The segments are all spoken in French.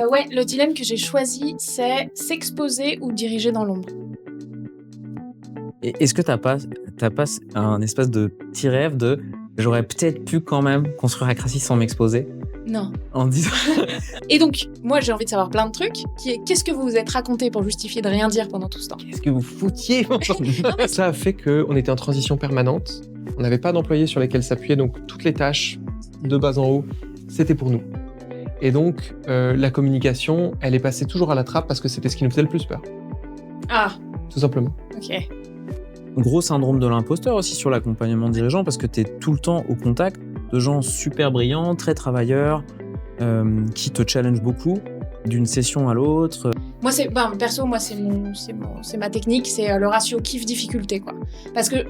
Ouais, le dilemme que j'ai choisi, c'est s'exposer ou diriger dans l'ombre. Et est-ce que t'as pas un espèce de petit rêve de j'aurais peut-être pu quand même construire Acracy sans m'exposer Non. en disant Et donc, moi, j'ai envie de savoir plein de trucs, qui est qu'est-ce que vous vous êtes raconté pour justifier de rien dire pendant tout ce temps? qu'est-ce que vous foutiez Ça a fait qu'on était en transition permanente. On n'avait pas d'employés sur lesquels s'appuyer, donc toutes les tâches de bas en haut, c'était pour nous. Et donc, la communication, elle est passée toujours à la trappe parce que c'était ce qui nous faisait le plus peur, Ah, tout simplement. ok. Gros syndrome de l'imposteur aussi sur l'accompagnement dirigeant parce que t'es tout le temps au contact de gens super brillants, très travailleurs, qui te challenge beaucoup d'une session à l'autre. Moi, perso, moi, c'est ma technique, c'est le ratio kiff-difficulté, quoi. Parce que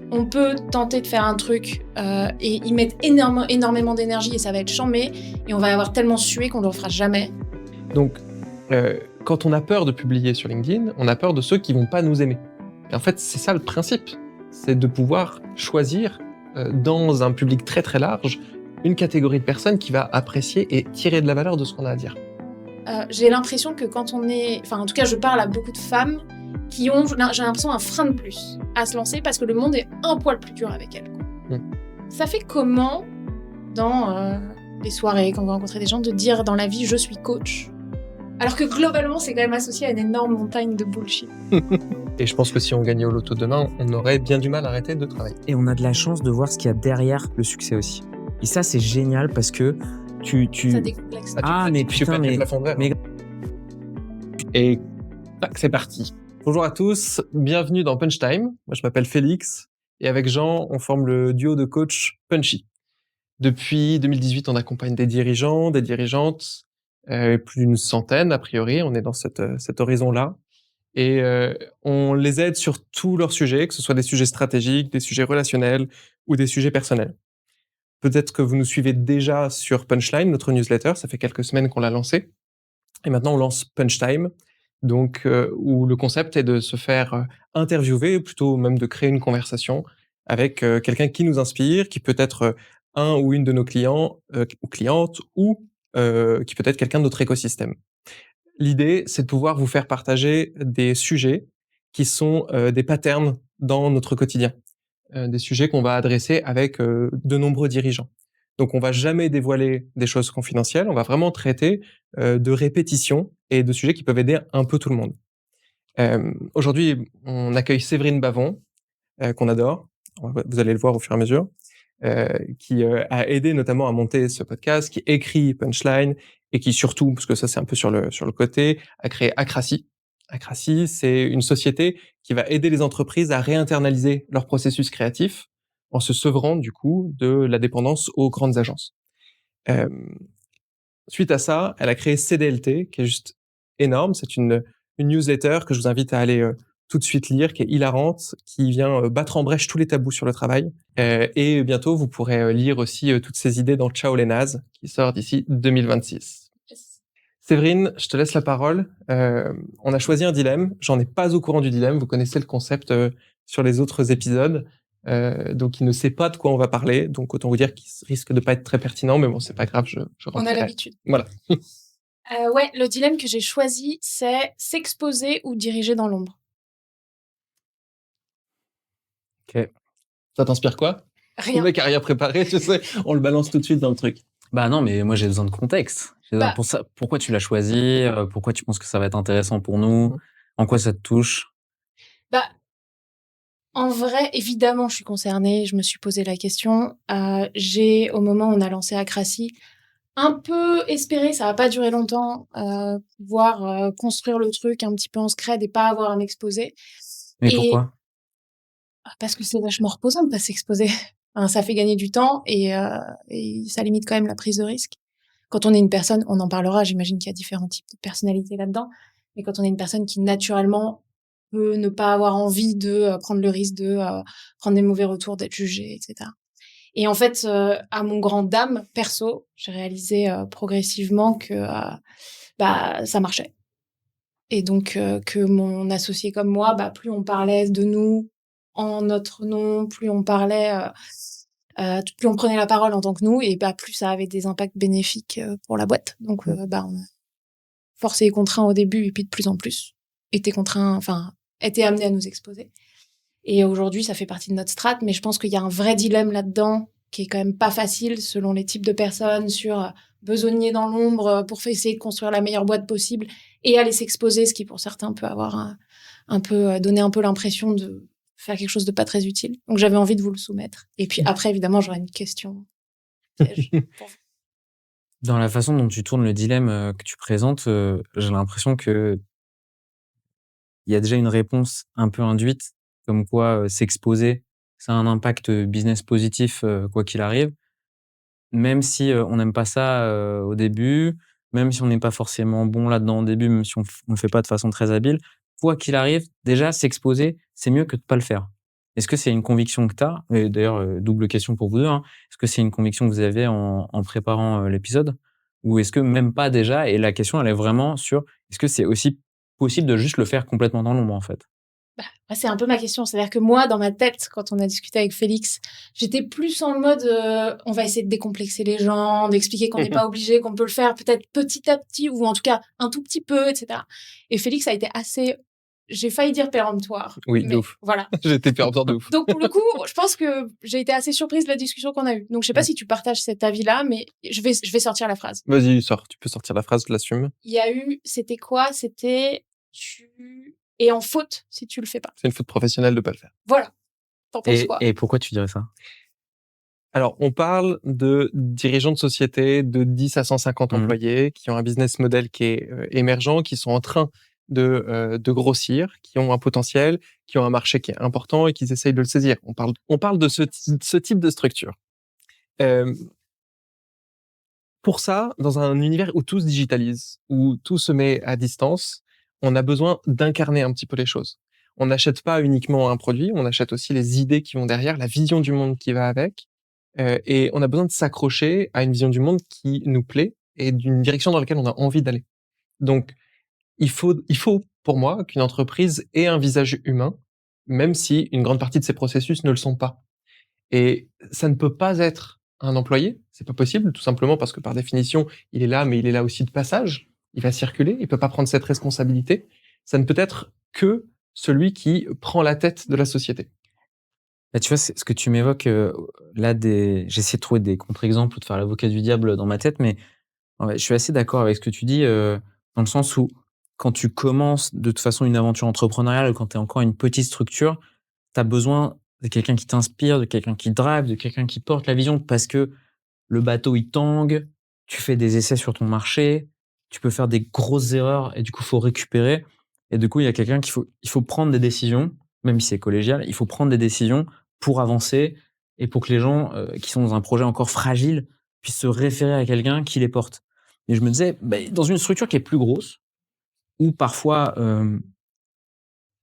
on peut tenter de faire un truc et y mettre énormément d'énergie et ça va être chambé et on va avoir tellement sué qu'on ne le fera jamais. Donc, quand on a peur de publier sur LinkedIn, on a peur de ceux qui vont pas nous aimer. Et en fait, c'est ça le principe, c'est de pouvoir choisir dans un public très très large une catégorie de personnes qui va apprécier et tirer de la valeur de ce qu'on a à dire. J'ai l'impression que quand on est... Enfin, en tout cas, je parle à beaucoup de femmes qui ont, j'ai l'impression, un frein de plus à se lancer parce que le monde est un poil plus dur avec elles, quoi. Ça fait comment, dans les soirées, quand vous rencontrez des gens, de dire dans la vie « je suis coach » alors que globalement, c'est quand même associé à une énorme montagne de bullshit. Et je pense que si on gagnait au loto demain, on aurait bien du mal à arrêter de travailler. Et on a de la chance de voir ce qu'il y a derrière le succès aussi. Et ça, c'est génial parce que tu... Ça décomplexe. Mais Tu putain, pètes le mais... plafond de verre. mais- Et tac, c'est parti. Bonjour à tous, bienvenue dans Punch Time. Moi, je m'appelle Félix et avec Jean, on forme le duo de coach Punchy. Depuis 2018, on accompagne des dirigeants, des dirigeantes, plus d'une centaine a priori. On est dans cet horizon-là. Et on les aide sur tous leurs sujets, que ce soit des sujets stratégiques, des sujets relationnels ou des sujets personnels. Peut-être que vous nous suivez déjà sur Punchline, notre newsletter, ça fait quelques semaines qu'on l'a lancé. Et maintenant, on lance Punch Time, donc où le concept est de se faire interviewer, plutôt même de créer une conversation avec quelqu'un qui nous inspire, qui peut être un ou une de nos clients ou clientes, ou qui peut être quelqu'un de notre écosystème. L'idée, c'est de pouvoir vous faire partager des sujets qui sont des patterns dans notre quotidien, des sujets qu'on va adresser avec de nombreux dirigeants. Donc, on va jamais dévoiler des choses confidentielles, on va vraiment traiter de répétitions et de sujets qui peuvent aider un peu tout le monde. Aujourd'hui, on accueille Séverine Bavon, qu'on adore, vous allez le voir au fur et à mesure, qui a aidé notamment à monter ce podcast, qui écrit Punchline et qui surtout, parce que ça c'est un peu sur le côté, a créé Acracy. Acracy, c'est une société qui va aider les entreprises à réinternaliser leur processus créatif en se sevrant du coup de la dépendance aux grandes agences. Suite à ça, elle a créé CDLT, qui est juste énorme. C'est une newsletter que je vous invite à aller tout de suite lire, qui est hilarante, qui vient battre en brèche tous les tabous sur le travail. Et bientôt, vous pourrez lire aussi toutes ces idées dans Ciao les nazes, qui sort d'ici 2026. Yes. Séverine, je te laisse la parole. On a choisi un dilemme. J'en ai pas au courant du dilemme. Vous connaissez le concept sur les autres épisodes. Donc, il ne sait pas de quoi on va parler. Donc, autant vous dire qu'il risque de pas être très pertinent. Mais bon, c'est pas grave, je On a rentrerai. l'habitude. Voilà. Ouais, le dilemme que j'ai choisi, c'est s'exposer ou diriger dans l'ombre. Ok. Ça t'inspire quoi? Le Rien. mec a rien préparé, tu sais. On le balance tout de suite dans le truc. Bah non, mais moi j'ai besoin de contexte. Bah. Pour ça, pourquoi tu l'as choisi? Pourquoi tu penses que ça va être intéressant pour nous? En quoi ça te touche? Bah, en vrai, évidemment, je suis concernée. Je me suis posé la question. J'ai, au moment où on a lancé Acracy, un peu espéré, ça va pas durer longtemps, pouvoir construire le truc un petit peu en scred et pas avoir à m'exposer. Mais Et pourquoi? parce que c'est vachement reposant de pas s'exposer. Enfin, ça fait gagner du temps et ça limite quand même la prise de risque. Quand on est une personne, on en parlera, j'imagine qu'il y a différents types de personnalités là-dedans, mais quand on est une personne qui naturellement peut ne pas avoir envie de prendre le risque de prendre des mauvais retours, d'être jugée, etc. Et en fait, à mon grand dam perso, j'ai réalisé progressivement que ça marchait. Et donc que mon associé comme moi, plus on parlait de nous en notre nom, plus on parlait plus on prenait la parole en tant que nous, et plus ça avait des impacts bénéfiques pour la boîte. Donc, on a forcé et contraint au début, et puis de plus en plus, était amené à nous exposer. Et aujourd'hui, ça fait partie de notre strate, mais je pense qu'il y a un vrai dilemme là-dedans qui est quand même pas facile selon les types de personnes, sur besogner dans l'ombre pour essayer de construire la meilleure boîte possible et aller s'exposer, ce qui pour certains peut avoir donner un peu l'impression de faire quelque chose de pas très utile. Donc j'avais envie de vous le soumettre. Et puis après, évidemment, j'aurais une question piège pour vous. Dans la façon dont tu tournes le dilemme que tu présentes, j'ai l'impression que il y a déjà une réponse un peu induite, comme quoi s'exposer, ça a un impact business positif quoi qu'il arrive. Même si on n'aime pas ça au début, même si on n'est pas forcément bon là-dedans au début, même si on le fait pas de façon très habile, quoi qu'il arrive, déjà s'exposer, c'est mieux que de pas le faire. Est-ce que c'est une conviction que tu as? Et d'ailleurs, double question pour vous 2, hein. Est-ce que c'est une conviction que vous avez en préparant l'épisode? Ou est-ce que même pas déjà? Et la question, elle est vraiment sur, est-ce que c'est aussi possible de juste le faire complètement dans l'ombre, en fait? C'est un peu ma question. C'est-à-dire que moi, dans ma tête, quand on a discuté avec Félix, j'étais plus en mode on va essayer de décomplexer les gens, d'expliquer qu'on n'est pas obligé, qu'on peut le faire peut-être petit à petit, ou en tout cas un tout petit peu, etc. Et Félix a été assez, j'ai failli dire péremptoire. Oui, de mais ouf. Voilà. J'étais péremptoire de ouf. Donc pour le coup, je pense que j'ai été assez surprise de la discussion qu'on a eue. Donc je sais pas si tu partages cet avis-là, mais je vais sortir la phrase. Vas-y, sors. Tu peux sortir la phrase, je l'assume. Il y a eu, c'était quoi? C'était tu es en faute si tu le fais pas. C'est une faute professionnelle de pas le faire. Voilà. T'en penses quoi? Et pourquoi tu dirais ça? Alors, on parle de dirigeants de sociétés de 10 à 150 employés qui ont un business model qui est émergent, qui sont en train de grossir, qui ont un potentiel, qui ont un marché qui est important et qui essayent de le saisir. On parle de ce type de structure. Pour ça, dans un univers où tout se digitalise, où tout se met à distance, on a besoin d'incarner un petit peu les choses. On n'achète pas uniquement un produit, on achète aussi les idées qui vont derrière, la vision du monde qui va avec. Et on a besoin de s'accrocher à une vision du monde qui nous plaît et d'une direction dans laquelle on a envie d'aller. Donc, il faut pour moi qu'une entreprise ait un visage humain, même si une grande partie de ses processus ne le sont pas. Et ça ne peut pas être un employé, c'est pas possible, tout simplement parce que par définition, il est là, mais il est là aussi de passage. Il va circuler, il peut pas prendre cette responsabilité. Ça ne peut être que celui qui prend la tête de la société. Bah, tu vois, c'est ce que tu m'évoques, là, j'essaie de trouver des contre-exemples ou de faire l'avocat du diable dans ma tête, mais ouais, je suis assez d'accord avec ce que tu dis, dans le sens où quand tu commences de toute façon une aventure entrepreneuriale, quand tu es encore une petite structure, tu as besoin de quelqu'un qui t'inspire, de quelqu'un qui drive, de quelqu'un qui porte la vision parce que le bateau, il tangue, tu fais des essais sur ton marché, tu peux faire des grosses erreurs et du coup, faut récupérer et du coup, il y a quelqu'un il faut prendre des décisions, même si c'est collégial, il faut prendre des décisions pour avancer et pour que les gens, qui sont dans un projet encore fragile puissent se référer à quelqu'un qui les porte. Et je me disais, dans une structure qui est plus grosse, où parfois,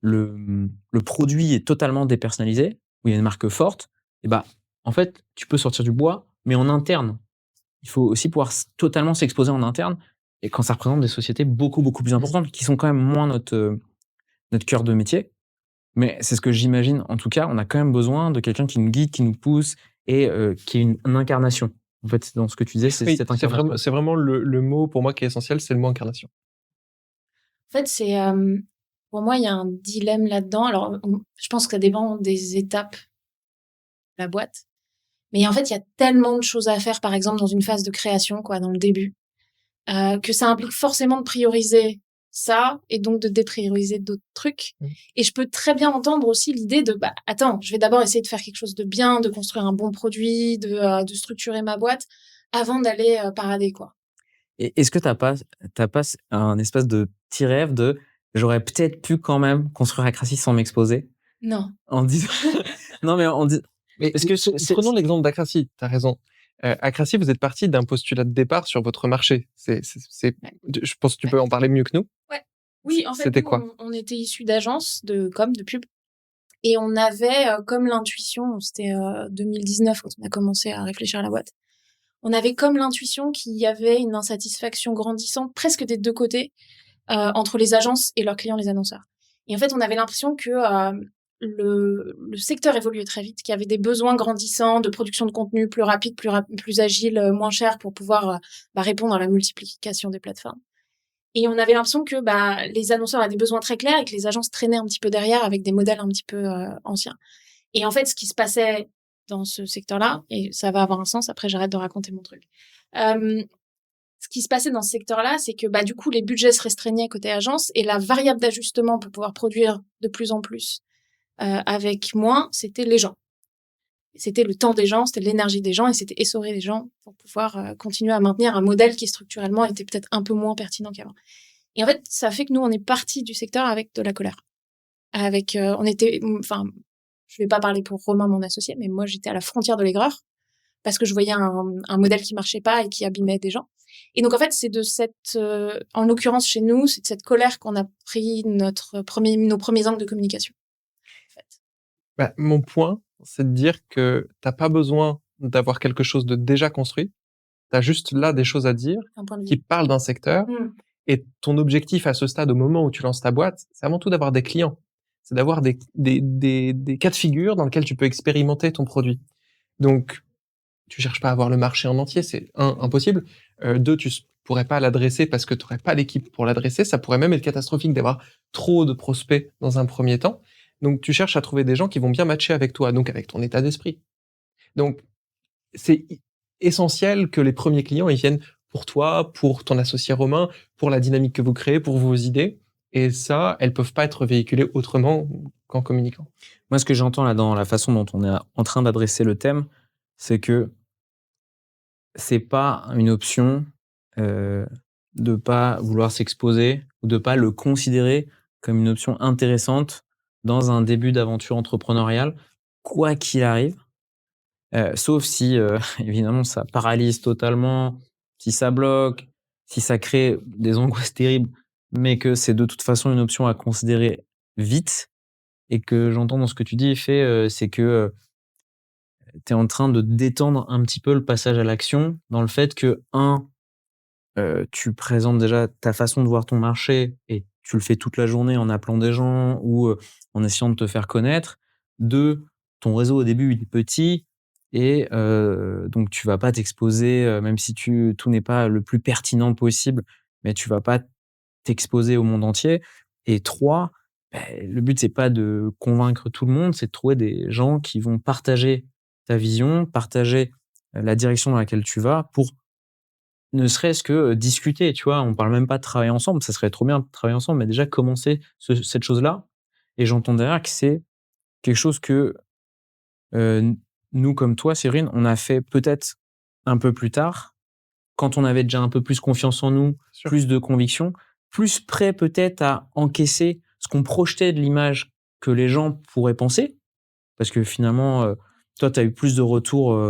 le produit est totalement dépersonnalisé, où il y a une marque forte, et en fait, tu peux sortir du bois, mais en interne. Il faut aussi pouvoir totalement s'exposer en interne, et quand ça représente des sociétés beaucoup, beaucoup plus importantes, qui sont quand même moins notre cœur de métier. Mais c'est ce que j'imagine. En tout cas, on a quand même besoin de quelqu'un qui nous guide, qui nous pousse, et qui est une incarnation. En fait, dans ce que tu disais, c'est Oui, cette incarnation. c'est vraiment le mot pour moi qui est essentiel, c'est le mot incarnation. En fait, pour moi, il y a un dilemme là-dedans. Alors, je pense que ça dépend des étapes de la boîte. Mais en fait, il y a tellement de choses à faire, par exemple, dans une phase de création, quoi, dans le début, que ça implique forcément de prioriser ça et donc de déprioriser d'autres trucs. Et je peux très bien entendre aussi l'idée de, attends, je vais d'abord essayer de faire quelque chose de bien, de construire un bon produit, de structurer ma boîte avant d'aller parader, quoi. Et est-ce que t'as pas un espèce de petit rêve de j'aurais peut-être pu quand même construire Acracy sans m'exposer? Non. En disant non, mais en disant Mais parce que prenons l'exemple d'Acracy, tu as raison. Acracy, vous êtes parti d'un postulat de départ sur votre marché. Ouais. Je pense que tu peux en parler mieux que nous. Ouais. Oui, en fait, C'était nous, quoi? on était issus d'agences de com, de pub. Et on avait comme l'intuition, c'était 2019 quand on a commencé à réfléchir à la boîte, on avait comme l'intuition qu'il y avait une insatisfaction grandissante presque des deux côtés entre les agences et leurs clients, les annonceurs. Et en fait, on avait l'impression que le secteur évoluait très vite, qu'il y avait des besoins grandissants de production de contenu plus rapide, plus agile, moins cher pour pouvoir répondre à la multiplication des plateformes. Et on avait l'impression que les annonceurs avaient des besoins très clairs et que les agences traînaient un petit peu derrière avec des modèles un petit peu anciens. Et en fait, ce qui se passait dans ce secteur-là, et ça va avoir un sens, après j'arrête de raconter mon truc. Ce qui se passait dans ce secteur-là, c'est que du coup, les budgets se restreignaient côté agence et la variable d'ajustement pour pouvoir produire de plus en plus avec moins, c'était les gens. C'était le temps des gens, c'était l'énergie des gens et c'était essorer les gens pour pouvoir continuer à maintenir un modèle qui structurellement était peut-être un peu moins pertinent qu'avant. Et en fait, ça fait que nous, on est parti du secteur avec de la colère. Je vais pas parler pour Romain, mon associé, mais moi, j'étais à la frontière de l'aigreur parce que je voyais un modèle qui marchait pas et qui abîmait des gens. Et donc, en fait, c'est de en l'occurrence, chez nous, c'est de cette colère qu'on a pris nos premiers angles de communication. En fait. Mon point, c'est de dire que t'as pas besoin d'avoir quelque chose de déjà construit. T'as juste là des choses à dire qui parlent d'un secteur. Et ton objectif à ce stade, au moment où tu lances ta boîte, c'est avant tout d'avoir des clients. C'est d'avoir des cas de figure dans lesquels tu peux expérimenter ton produit. Donc, tu cherches pas à avoir le marché en entier, c'est impossible. Deux, tu pourrais pas l'adresser parce que tu n'aurais pas l'équipe pour l'adresser. Ça pourrait même être catastrophique d'avoir trop de prospects dans un premier temps. Donc, tu cherches à trouver des gens qui vont bien matcher avec toi, donc avec ton état d'esprit. Donc, c'est essentiel que les premiers clients, ils viennent pour toi, pour ton associé Romain, pour la dynamique que vous créez, pour vos idées. Et ça, elles peuvent pas être véhiculées autrement qu'en communiquant. Moi, ce que j'entends là dans la façon dont on est en train d'adresser le thème, c'est que c'est pas une option de pas vouloir s'exposer ou de pas le considérer comme une option intéressante dans un début d'aventure entrepreneuriale, quoi qu'il arrive. Sauf si, évidemment, ça paralyse totalement, si ça bloque, si ça crée des angoisses terribles, mais que c'est de toute façon une option à considérer vite et que j'entends dans ce que tu dis, c'est que, tu es en train de détendre un petit peu le passage à l'action dans le fait que, tu présentes déjà ta façon de voir ton marché et tu le fais toute la journée en appelant des gens ou, en essayant de te faire connaître. 2, ton réseau au début, il est petit et donc tu vas pas t'exposer, même si tout n'est pas le plus pertinent possible, mais tu vas pas t'exposer au monde entier. Et 3, le but c'est pas de convaincre tout le monde, c'est de trouver des gens qui vont partager ta vision, partager, la direction dans laquelle tu vas pour ne serait-ce que, discuter, tu vois? On parle même pas de travailler ensemble, ça serait trop bien de travailler ensemble, mais déjà commencer cette chose-là et j'entends derrière que c'est quelque chose que, n nous comme toi, Séverine, on a fait peut-être un peu plus tard, quand on avait déjà un peu plus confiance en nous, Sûr. plus de conviction, plus prêt peut-être à encaisser ce qu'on projetait de l'image que les gens pourraient penser. Parce que finalement, toi, tu as eu plus de retours,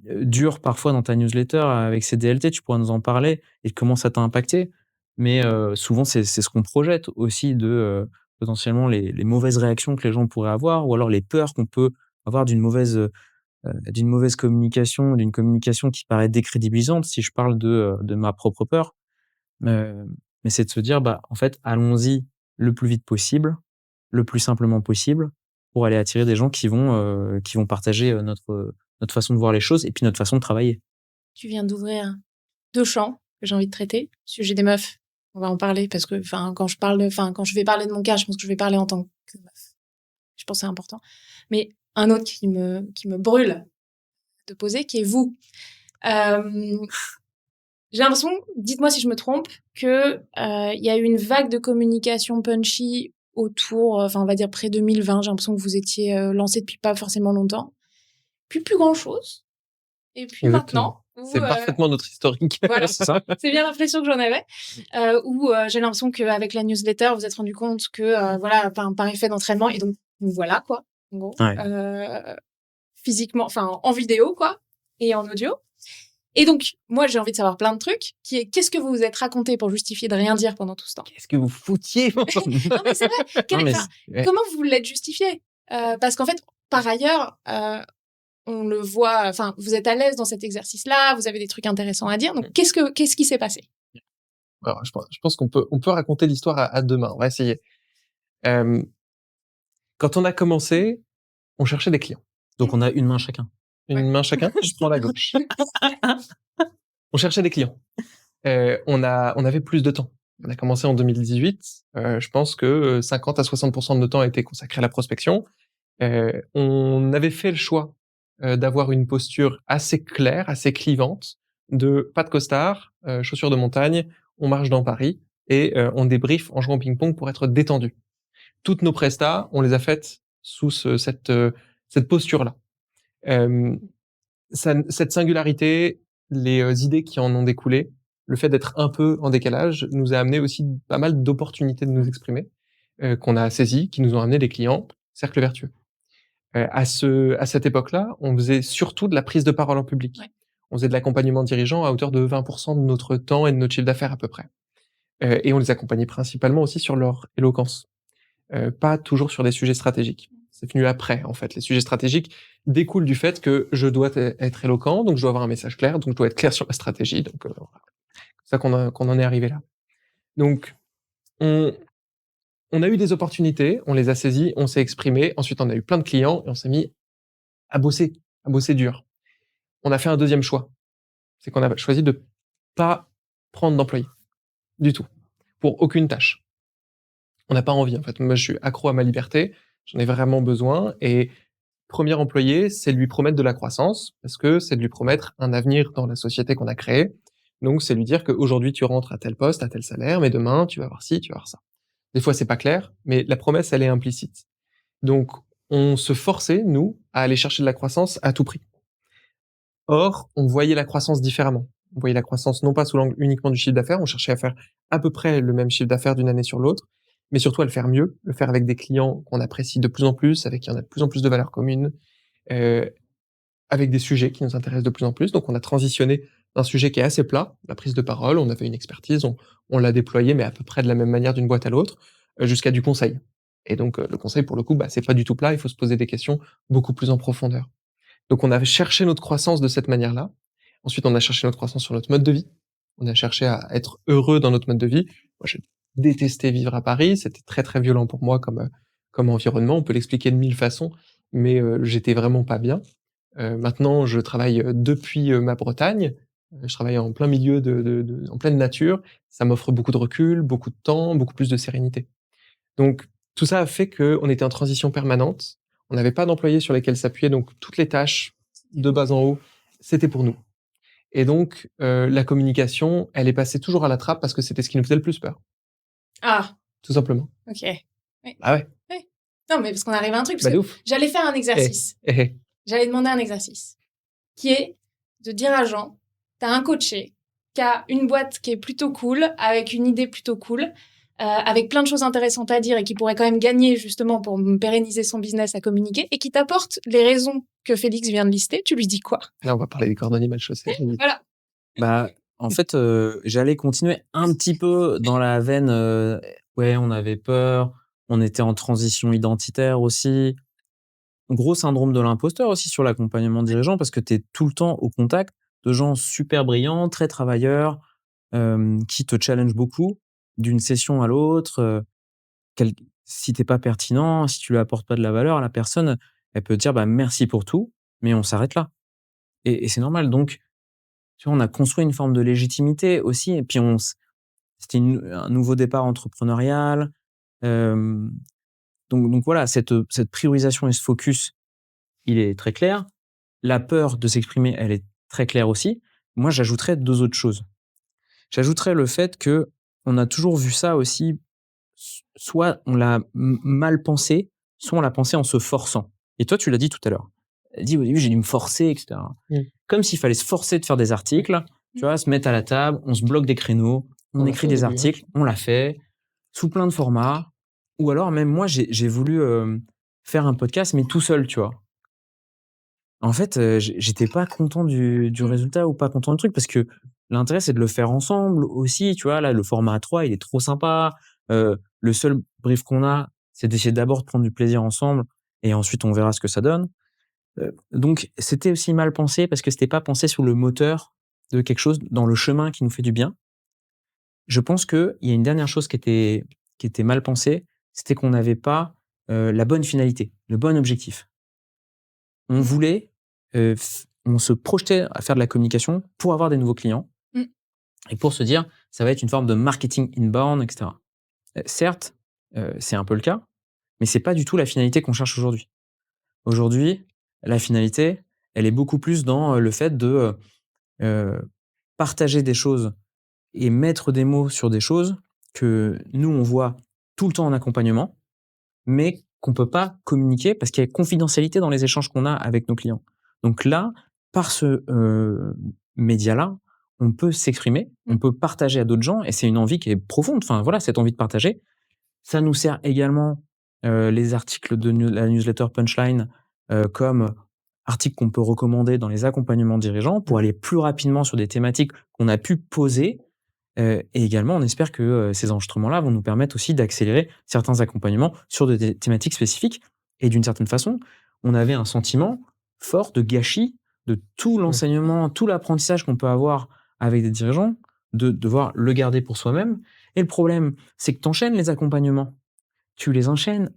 durs parfois dans ta newsletter avec ces DLT. Tu pourras nous en parler et comment ça t'a impacté. Mais, souvent, c'est ce qu'on projette aussi de, potentiellement les mauvaises réactions que les gens pourraient avoir ou alors les peurs qu'on peut avoir d'une mauvaise communication, d'une communication qui paraît décrédibilisante, si je parle de ma propre peur. Mais c'est de se dire: «Bah, en fait, allons-y le plus vite possible, le plus simplement possible, pour aller attirer des gens qui vont partager, notre façon de voir les choses et puis notre façon de travailler». Tu viens d'ouvrir 2 champs que j'ai envie de traiter. Sujet des meufs, on va en parler parce que, quand je vais parler de mon cas, je pense que je vais parler en tant que meuf. Je pense que c'est important. Mais un autre qui me brûle de poser, qui est vous. J'ai l'impression, dites-moi si je me trompe, que il y a eu une vague de communication punchy autour, on va dire près 2020. J'ai l'impression que vous étiez lancé depuis pas forcément longtemps. Puis plus grand-chose. Et puis Exactement. maintenant, C'est parfaitement notre historique. voilà, c'est ça. C'est bien l'impression que j'en avais. Où j'ai l'impression qu'avec la newsletter, vous vous êtes rendu compte que, par effet d'entraînement, et donc voilà quoi, en gros. Ouais. Physiquement, en vidéo quoi, et en audio. Et donc, moi, j'ai envie de savoir plein de trucs, qui est qu'est-ce que vous vous êtes raconté pour justifier de rien dire pendant tout ce temps? Qu'est-ce que vous foutiez? Non, mais c'est vrai. Comment vous l'êtes justifié? Parce qu'en fait, par ailleurs, on le voit, vous êtes à l'aise dans cet exercice-là, vous avez des trucs intéressants à dire. Donc, qu'est-ce qui s'est passé? Alors, je pense qu'on peut raconter l'histoire à deux mains. On va essayer. Quand on a commencé, on cherchait des clients. Donc on a une main chacun. Une main chacun, je prends la gauche. On cherchait des clients. On avait plus de temps. On a commencé en 2018. Je pense que 50 à 60% de notre temps a été consacré à la prospection. On avait fait le choix d'avoir une posture assez claire, assez clivante, de pas de costard, chaussures de montagne, on marche dans Paris et on débrief en jouant au ping-pong pour être détendu. Toutes nos prestats, on les a faites sous cette posture-là. Cette singularité, les idées qui en ont découlé, le fait d'être un peu en décalage, nous a amené aussi pas mal d'opportunités de nous exprimer, qu'on a saisies, qui nous ont amené des clients, cercle vertueux. À cette époque-là, on faisait surtout de la prise de parole en public. Ouais. On faisait de l'accompagnement dirigeant à hauteur de 20% de notre temps et de notre chiffre d'affaires à peu près. Et on les accompagnait principalement aussi sur leur éloquence, pas toujours sur des sujets stratégiques. C'est venu après, en fait. Les sujets stratégiques découlent du fait que je dois être éloquent, donc je dois avoir un message clair, donc je dois être clair sur ma stratégie. Donc, voilà. C'est ça qu'on en est arrivé là. Donc, on a eu des opportunités, on les a saisies, on s'est exprimé. Ensuite, on a eu plein de clients et on s'est mis à bosser dur. On a fait un deuxième choix. C'est qu'on a choisi de pas prendre d'employés. Du tout. Pour aucune tâche. On n'a pas envie, en fait. Moi, je suis accro à ma liberté. J'en ai vraiment besoin. Et premier employé, c'est lui promettre de la croissance, parce que c'est de lui promettre un avenir dans la société qu'on a créée. Donc, c'est lui dire qu'aujourd'hui, tu rentres à tel poste, à tel salaire, mais demain, tu vas avoir ci, tu vas avoir ça. Des fois, c'est pas clair, mais la promesse, elle est implicite. Donc, on se forçait, nous, à aller chercher de la croissance à tout prix. Or, on voyait la croissance différemment. On voyait la croissance non pas sous l'angle uniquement du chiffre d'affaires, on cherchait à faire à peu près le même chiffre d'affaires d'une année sur l'autre, mais surtout à le faire mieux, le faire avec des clients qu'on apprécie de plus en plus, avec qui on a de plus en plus de valeurs communes, euh, avec des sujets qui nous intéressent de plus en plus. Donc on a transitionné d'un sujet qui est assez plat, la prise de parole, on avait une expertise, on l'a déployé, mais à peu près de la même manière d'une boîte à l'autre, jusqu'à du conseil. Et donc le conseil, pour le coup, c'est pas du tout plat, il faut se poser des questions beaucoup plus en profondeur. Donc on avait cherché notre croissance de cette manière-là. Ensuite, on a cherché notre croissance sur notre mode de vie. On a cherché à être heureux dans notre mode de vie. Moi, je détestais vivre à Paris. C'était très, très violent pour moi comme environnement. On peut l'expliquer de 1000 façons, mais j'étais vraiment pas bien. Maintenant, je travaille depuis ma Bretagne. Je travaille en plein milieu en pleine nature. Ça m'offre beaucoup de recul, beaucoup de temps, beaucoup plus de sérénité. Donc, tout ça a fait qu'on était en transition permanente. On n'avait pas d'employés sur lesquels s'appuyer, donc toutes les tâches de bas en haut, c'était pour nous. Et donc, la communication, elle est passée toujours à la trappe parce que c'était ce qui nous faisait le plus peur. Ah, Tout simplement. ok. Oui. Ah ouais. Oui. Non, mais parce qu'on arrive à un truc, parce De que ouf. j'allais faire un exercice. J'allais demander un exercice qui est de dire à Jean, t'as un coaché qui a une boîte qui est plutôt cool, avec une idée plutôt cool, avec plein de choses intéressantes à dire et qui pourrait quand même gagner justement pour pérenniser son business à communiquer et qui t'apporte les raisons que Félix vient de lister. Tu lui dis quoi? Là, on va parler des cordonniers mal chaussés. Voilà. En fait, j'allais continuer un petit peu dans la veine, ouais, on avait peur, on était en transition identitaire aussi. Gros syndrome de l'imposteur aussi sur l'accompagnement dirigeant parce que tu es tout le temps au contact de gens super brillants, très travailleurs, qui te challengent beaucoup d'une session à l'autre. Si t'es pas pertinent, si tu lui apportes pas de la valeur, la personne, elle peut te dire: «Bah, merci pour tout, mais on s'arrête là» et c'est normal donc tu vois, on a construit une forme de légitimité aussi et puis c'était un nouveau départ entrepreneurial, hem, donc voilà, cette priorisation et ce focus, il est très clair. La peur de s'exprimer, elle est très claire aussi. Moi, j'ajouterais 2 autres choses. J'ajouterais le fait que on a toujours vu ça aussi, soit on l'a mal pensé, soit on l'a pensé en se forçant. Et toi, tu l'as dit tout à l'heure. Elle dit au début, j'ai dû me forcer, etc. Comme s'il fallait se forcer de faire des articles, tu vois, se mettre à la table, on se bloque des créneaux, on écrit des articles, on l'a fait, sous plein de formats. Ou alors même moi, j'ai voulu faire un podcast, mais tout seul, tu vois. En fait, j'étais pas content du résultat ou pas content du truc parce que l'intérêt, c'est de le faire ensemble aussi, tu vois? Là, le format A3, il est trop sympa. Le seul brief qu'on a, c'est d'essayer d'abord de prendre du plaisir ensemble et ensuite on verra ce que ça donne. Donc c'était aussi mal pensé parce que c'était pas pensé sur le moteur de quelque chose dans le chemin qui nous fait du bien. Je pense qu'il y a une dernière chose qui était mal pensée, c'était qu'on n'avait pas, la bonne finalité, le bon objectif. On voulait, on se projetait à faire de la communication pour avoir des nouveaux clients Mmh. et pour se dire: «Ça va être une forme de marketing inbound» et cetera. Certes, c'est un peu le cas, mais c'est pas du tout la finalité qu'on cherche aujourd'hui. Aujourd'hui, la finalité, elle est beaucoup plus dans, le fait de, partager des choses et mettre des mots sur des choses que nous, on voit tout le temps en accompagnement, mais qu'on peut pas communiquer parce qu'il y a confidentialité dans les échanges qu'on a avec nos clients. Donc là, par ce, média-là, on peut s'exprimer, on peut partager à d'autres gens et c'est une envie qui est profonde. Enfin voilà, cette envie de partager. Ça nous sert également, les articles de la newsletter Punchline, comme articles qu'on peut recommander dans les accompagnements dirigeants pour aller plus rapidement sur des thématiques qu'on a pu poser. Et également, on espère que, ces enregistrements-là vont nous permettre aussi d'accélérer certains accompagnements sur des thématiques spécifiques et d'une certaine façon, on avait un sentiment fort de gâchis de tout l'enseignement, tout l'apprentissage qu'on peut avoir avec des dirigeants, de devoir le garder pour soi-même et le problème, c'est que tu enchaînes les accompagnements. Tu les enchaînes,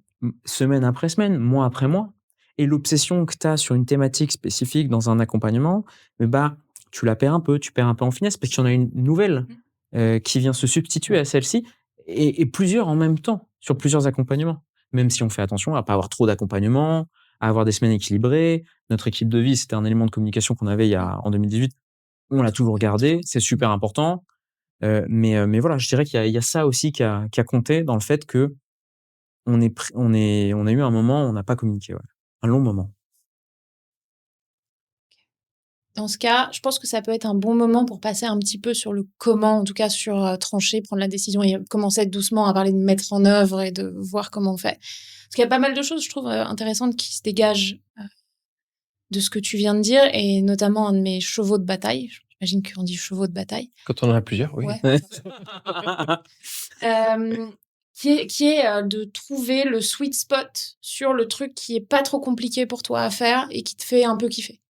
semaine après semaine, mois après mois et l'obsession que tu as sur une thématique spécifique dans un accompagnement, bah, tu la perds un peu, tu perds un peu en finesse parce qu'il y en a une nouvelle, qui vient se substituer à celle-ci et plusieurs en même temps, sur plusieurs accompagnements. Même si on fait attention à pas avoir trop d'accompagnements, à avoir des semaines équilibrées. Notre équipe de vie, c'était un élément de communication qu'on avait en 2018. On l'a toujours gardé, c'est super important, mais voilà, je dirais qu'il y a ça aussi qui a compté dans le fait que on a eu un moment où on n'a pas communiqué, ouais. Un long moment. Dans ce cas, je pense que ça peut être un bon moment pour passer un petit peu sur le comment, en tout cas sur, trancher, prendre la décision et commencer doucement à parler de mettre en œuvre et de voir comment on fait. Parce qu'il y a pas mal de choses, je trouve, intéressantes qui se dégagent, de ce que tu viens de dire et notamment un de mes chevaux de bataille. J'imagine qu'on dit chevaux de bataille. Quand on en a plusieurs, oui. Ouais. Qui est de trouver le sweet spot sur le truc qui est pas trop compliqué pour toi à faire et qui te fait un peu kiffer.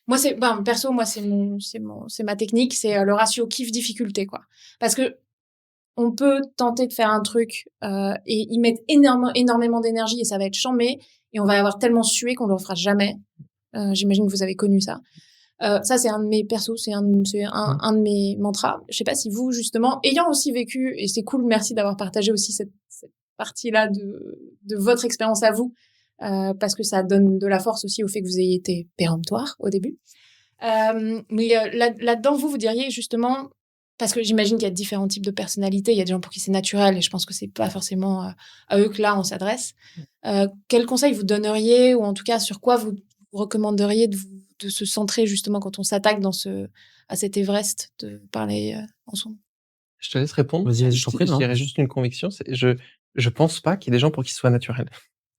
Moi, perso, moi, c'est ma technique, c'est le ratio kiff-difficulté, quoi. Parce que on peut tenter de faire un truc et y mettre énormément d'énergie et ça va être chambé et on va avoir tellement sué qu'on le refera jamais. J'imagine que vous avez connu ça. Ça, c'est un de mes persos, c'est un de mes mantras. Je sais pas si vous, justement, ayant aussi vécu, et c'est cool, merci d'avoir partagé aussi cette partie-là de votre expérience à vous, parce que ça donne de la force aussi au fait que vous ayez été péremptoire au début. Mais là-dedans, vous diriez justement, parce que j'imagine qu'il y a différents types de personnalités, il y a des gens pour qui c'est naturel, et je pense que c'est pas forcément à eux que là on s'adresse. Quel conseil vous donneriez, ou en tout cas sur quoi vous recommanderiez de se centrer justement quand on s'attaque à cet Everest de parler en son nom? Je te laisse répondre. Vas-y, je t'en prie, Je non? dirais juste une conviction, je pense pas qu'il y ait des gens pour qui ce soit naturel.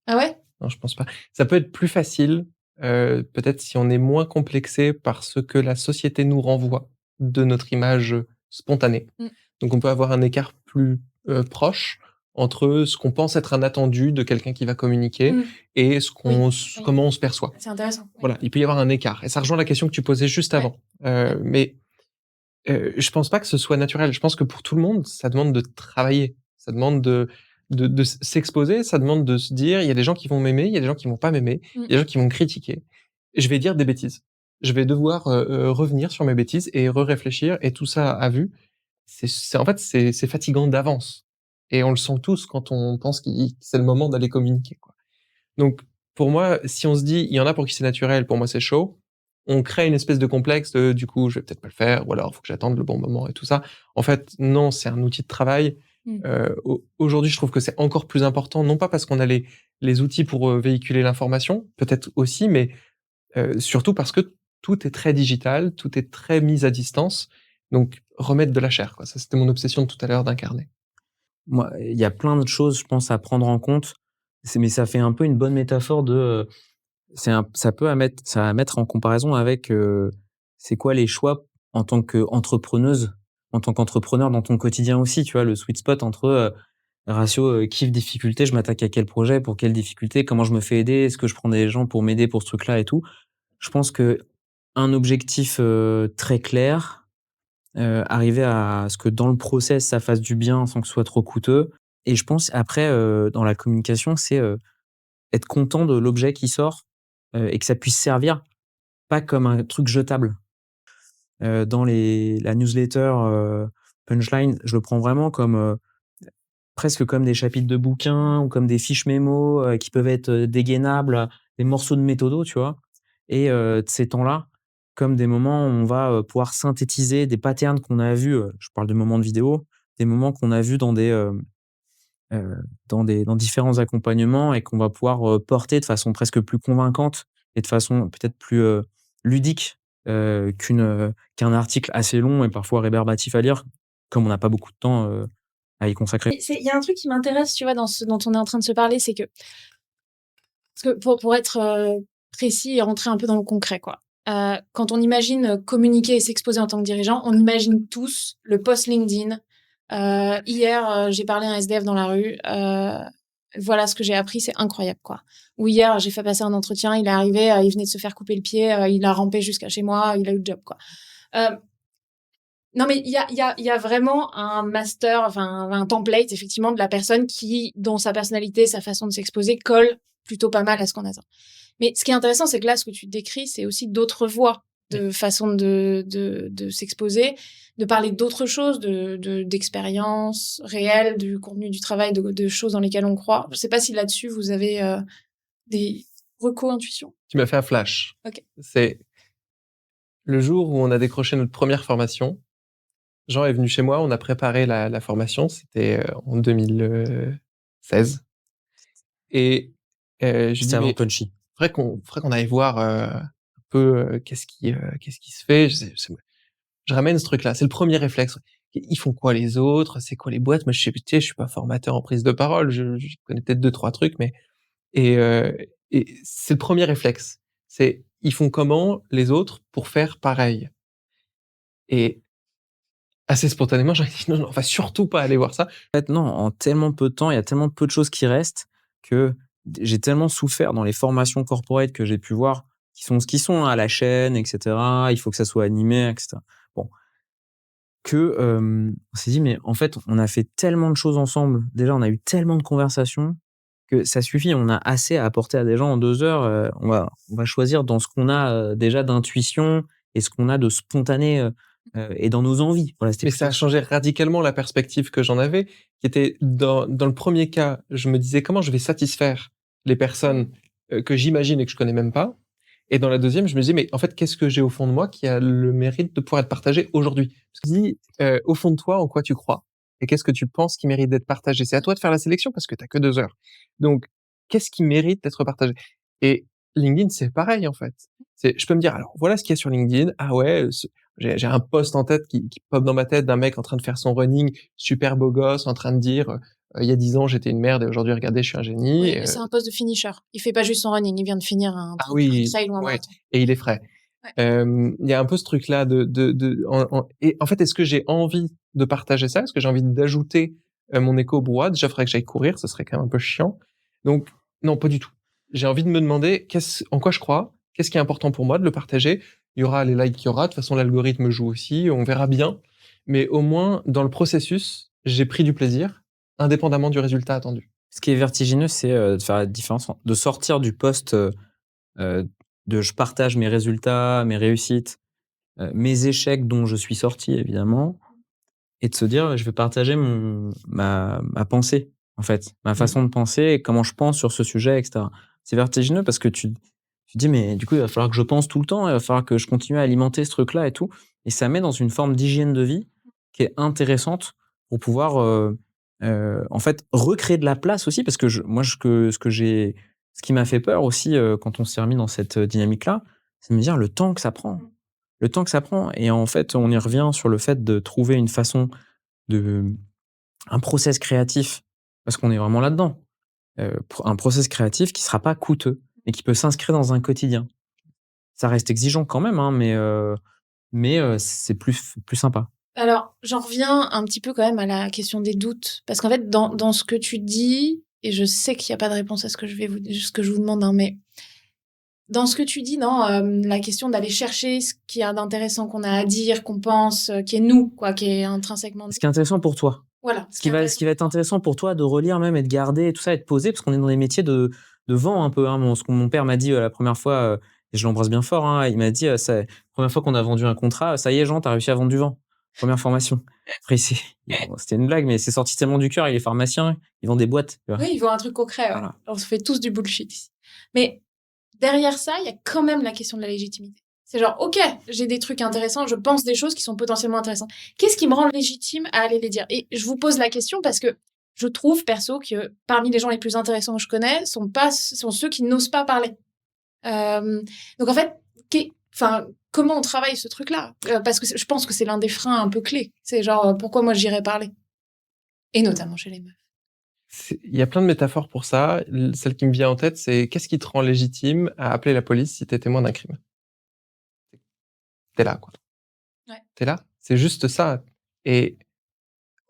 Ah ouais? Non, je pense pas. Ça peut être plus facile, peut-être si on est moins complexé par ce que la société nous renvoie de notre image, spontanée. Mmh. Donc on peut avoir un écart plus, proche entre ce qu'on pense être un attendu de quelqu'un qui va communiquer Mmh. et Oui, oui. comment on se perçoit. C'est intéressant. Oui. Voilà, il peut y avoir un écart et ça rejoint la question que tu posais juste Ouais. avant. Mais je pense pas que ce soit naturel. Je pense que pour tout le monde, ça demande de travailler. Ça demande de s'exposer, ça demande de se dire: «Il y a des gens qui vont m'aimer, il y a des gens qui vont pas m'aimer, il y a des gens qui vont me critiquer». Et je vais dire des bêtises. Je vais devoir, revenir sur mes bêtises et réfléchir et tout ça à vue. C'est en fait, c'est fatigant d'avance et on le sent tous quand on pense que c'est le moment d'aller communiquer, quoi. Donc pour moi, si on se dit: «Il y en a pour qui c'est naturel, pour moi c'est chaud», on crée une espèce de complexe de: «Du coup, je vais peut-être pas le faire» ou alors: «Faut que j'attende le bon moment» et tout ça. En fait, non, c'est un outil de travail. Mmh. Aujourd'hui, je trouve que c'est encore plus important, non pas parce qu'on a les outils pour, véhiculer l'information, peut-être aussi, mais surtout parce que tout est très digital, tout est très mis à distance. Donc remettre de la chair, quoi. Ça, c'était mon obsession de tout à l'heure d'incarner. Moi, il y a plein de choses, je pense, à prendre en compte. Mais ça fait un peu une bonne métaphore de, ça peut à mettre en comparaison avec, c'est quoi les choix en tant qu'entrepreneuse, en tant qu'entrepreneur dans ton quotidien aussi, tu vois? Le sweet spot entre, ratio, kiff, difficulté, je m'attaque à quel projet, pour quelle difficulté, comment je me fais aider, est-ce que je prends des gens pour m'aider pour ce truc-là et tout. Je pense que un objectif, très clair, arriver à ce que dans le process, ça fasse du bien sans que ce soit trop coûteux et je pense après, dans la communication, c'est, être content de l'objet qui sort et que ça puisse servir, pas comme un truc jetable. Dans la newsletter Punchline, je le prends vraiment comme presque comme des chapitres de bouquins ou comme des fiches mémo qui peuvent être dégainables, des morceaux de méthodo, tu vois? Et ces temps-là, comme des moments où on va pouvoir synthétiser des patterns qu'on a vus, je parle de moments de vidéo, des moments qu'on a vus dans différents accompagnements et qu'on va pouvoir porter de façon presque plus convaincante et de façon peut-être plus ludique qu'un article assez long et parfois rébarbatif à lire, comme on n'a pas beaucoup de temps à y consacrer. Il y a un truc qui m'intéresse, tu vois, dans ce dont on est en train de se parler, c'est que parce que pour être précis et rentrer un peu dans le concret, quoi. Quand on imagine communiquer et s'exposer en tant que dirigeant, on imagine tous le post LinkedIn. Hier, j'ai parlé à un SDF dans la rue. Voilà ce que j'ai appris, c'est incroyable, quoi. Ou hier, j'ai fait passer un entretien, il est arrivé, il venait de se faire couper le pied, il a rampé jusqu'à chez moi, il a eu le job, quoi. Non, mais il y a vraiment un master, enfin un template effectivement de la personne dont sa personnalité, sa façon de s'exposer colle plutôt pas mal à ce qu'on attend. Mais ce qui est intéressant, c'est que là, ce que tu décris, c'est aussi d'autres voies de façon de s'exposer, de parler d'autres choses, d'expériences réelles, du contenu du travail, de choses dans lesquelles on croit. Je sais pas si là-dessus vous avez des intuitions. Tu m'as fait un flash. Ok. C'est le jour où on a décroché notre première formation. Jean est venu chez moi, on a préparé la formation, c'était en 2016. Et je lui dis, C'était avant mais Punchy. faudrait qu'on aille voir un peu qu'est-ce qui se fait. Je ramène ce truc-là, c'est le premier réflexe. Ils font quoi les autres? C'est quoi les boîtes? Moi, je suis pas formateur en prise de parole, je connais peut-être 2-3 trucs, mais et c'est le premier réflexe. C'est ils font comment les autres pour faire pareil? Et assez spontanément, j'ai dit: «Non, non, on va surtout pas aller voir ça». En fait, non, en tellement peu de temps, il y a tellement peu de choses qui restent que j'ai tellement souffert dans les formations corporate que j'ai pu voir, qui sont ce qu'ils sont, à la chaîne, et cetera. Il faut que ça soit animé, et cetera. Bon, on s'est dit: «Mais en fait, on a fait tellement de choses ensemble. Déjà, on a eu tellement de conversations que ça suffit. On a assez à apporter à des gens en 2 heures. On va choisir dans ce qu'on a, déjà d'intuition et ce qu'on a de spontané, et dans nos envies». Voilà, c'était Mais ça a plutôt changé radicalement la perspective que j'en avais, qui était dans le premier cas, je me disais: «Comment je vais satisfaire les personnes, que j'imagine et que je connais même pas?» Et dans la deuxième, je me disais: «Mais en fait, qu'est-ce que j'ai au fond de moi qui a le mérite de pouvoir être partagé aujourd'hui?» Parce que dis, au fond de toi, en quoi tu crois? Et qu'est-ce que tu penses qui mérite d'être partagé? C'est à toi de faire la sélection parce que tu as que 2 heures. Donc, qu'est-ce qui mérite d'être partagé? Et LinkedIn, c'est pareil, en fait. Je peux me dire: «Alors, voilà ce qu'il y a sur LinkedIn. Ah ouais, j'ai un post en tête qui pop dans ma tête d'un mec en train de faire son running, super beau gosse, en train de dire, il y a 10 ans, j'étais une merde et aujourd'hui, regardez, je suis un génie». Oui, mais c'est un poste de finisher. Il fait pas juste son running, il vient de finir un Ah oui, trail ou un ouais, marathon. et il est frais. Ouais. Il y a un peu ce truc-là et en fait, est-ce que j'ai envie de partager ça? Est-ce que j'ai envie d'ajouter, mon écho au brouhaha? Déjà, il faudrait que j'aille courir, ce serait quand même un peu chiant. Donc non, pas du tout. J'ai envie de me demander en quoi je crois? Qu'est-ce qui est important pour moi de le partager? Il y aura les likes qu'il y aura. De toute façon, l'algorithme joue aussi, on verra bien. Mais au moins, dans le processus, j'ai pris du plaisir, indépendamment du résultat attendu. ce qui est vertigineux, c'est, de faire la différence de sortir du poste, de je partage mes résultats, mes réussites, mes échecs dont je suis sorti évidemment et de se dire: «Je vais partager ma pensée, en fait, ma Mmh. façon de penser et comment je pense sur ce sujet» et cetera. C'est vertigineux parce que tu te dis: «Mais du coup, il va falloir que je pense tout le temps, il va falloir que je continue à alimenter ce truc-là et tout» et ça met dans une forme d'hygiène de vie qui est intéressante pour pouvoir, en fait, recréer de la place aussi parce que moi, ce qui m'a fait peur aussi, quand on s'est remis dans cette dynamique-là, c'est de me dire le temps que ça prend. Le temps que ça prend et en fait, on y revient sur le fait de trouver une façon de un process créatif parce qu'on est vraiment là-dedans. Un process créatif qui sera pas coûteux et qui peut s'inscrire dans un quotidien. Ça reste exigeant quand même, hein, mais c'est plus sympa. Alors, j'en reviens un petit peu quand même à la question des doutes. Parce qu'en fait, dans ce que tu dis, et je sais qu'il n'y a pas de réponse à ce que je vous demande, hein, mais dans ce que tu dis, non, la question d'aller chercher ce qu'il y a d'intéressant qu'on a à dire, qu'on pense, qui est nous, quoi, qui est intrinsèquement nous. Ce qui est intéressant pour toi. Voilà. Ce qui va être intéressant pour toi de relire même et de garder et tout ça et de poser parce qu'on est dans des métiers de vent un peu. Hein. Ce que mon père m'a dit la première fois, et je l'embrasse bien fort, hein, il m'a dit, la première fois qu'on a vendu un contrat, ça y est, Jean, t'as réussi à vendre du vent. Première formation. Après, c'était une blague, mais c'est sorti tellement du cœur. Il est pharmacien, il vend des boîtes. Tu vois. Oui, ils vendent un truc concret. Ouais. Voilà. On se fait tous du bullshit ici. Mais derrière ça, il y a quand même la question de la légitimité. C'est genre, ok, j'ai des trucs intéressants, je pense des choses qui sont potentiellement intéressantes. Qu'est-ce qui me rend légitime à aller les dire? Et je vous pose la question parce que je trouve, perso, que parmi les gens les plus intéressants que je connais sont ceux qui n'osent pas parler. Donc en fait, comment on travaille ce truc-là? Parce que je pense que c'est l'un des freins un peu clés. C'est genre, pourquoi moi j'irais parler? Et notamment chez les meufs. Il y a plein de métaphores pour ça. Celle qui me vient en tête, c'est qu'est-ce qui te rend légitime à appeler la police si t'es témoin d'un crime? T'es là, quoi. Ouais. T'es là. C'est juste ça. Et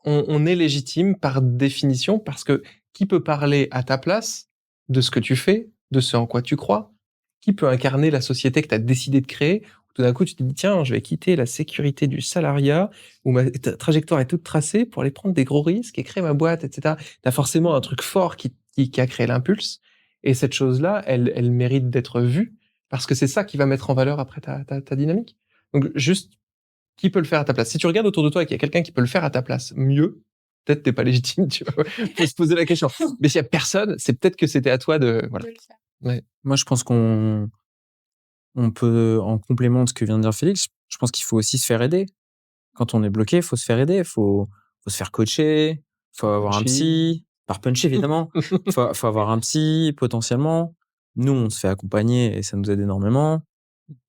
on est légitime par définition parce que qui peut parler à ta place de ce que tu fais, de ce en quoi tu crois? Qui peut incarner la société que tu as décidé de créer? Tout d'un coup, tu te dis, tiens, je vais quitter la sécurité du salariat où ma trajectoire est toute tracée pour aller prendre des gros risques et créer ma boîte, etc. Tu as forcément un truc fort qui a créé l'impulse. Et cette chose-là, elle mérite d'être vue parce que c'est ça qui va mettre en valeur après ta dynamique. Donc, juste, qui peut le faire à ta place? Si tu regardes autour de toi et qu'il y a quelqu'un qui peut le faire à ta place mieux, peut-être t'es pas légitime, tu vois. Faut se poser la question. Mais s'il y a personne, c'est peut-être que c'était à toi de, voilà. Ouais. Moi, je pense qu'on peut, en complément de ce que vient de dire Félix, je pense qu'il faut aussi se faire aider. Quand on est bloqué, il faut se faire aider, faut se faire coacher, faut avoir un psy, par puncher évidemment, faut avoir un psy potentiellement. Nous, on se fait accompagner et ça nous aide énormément.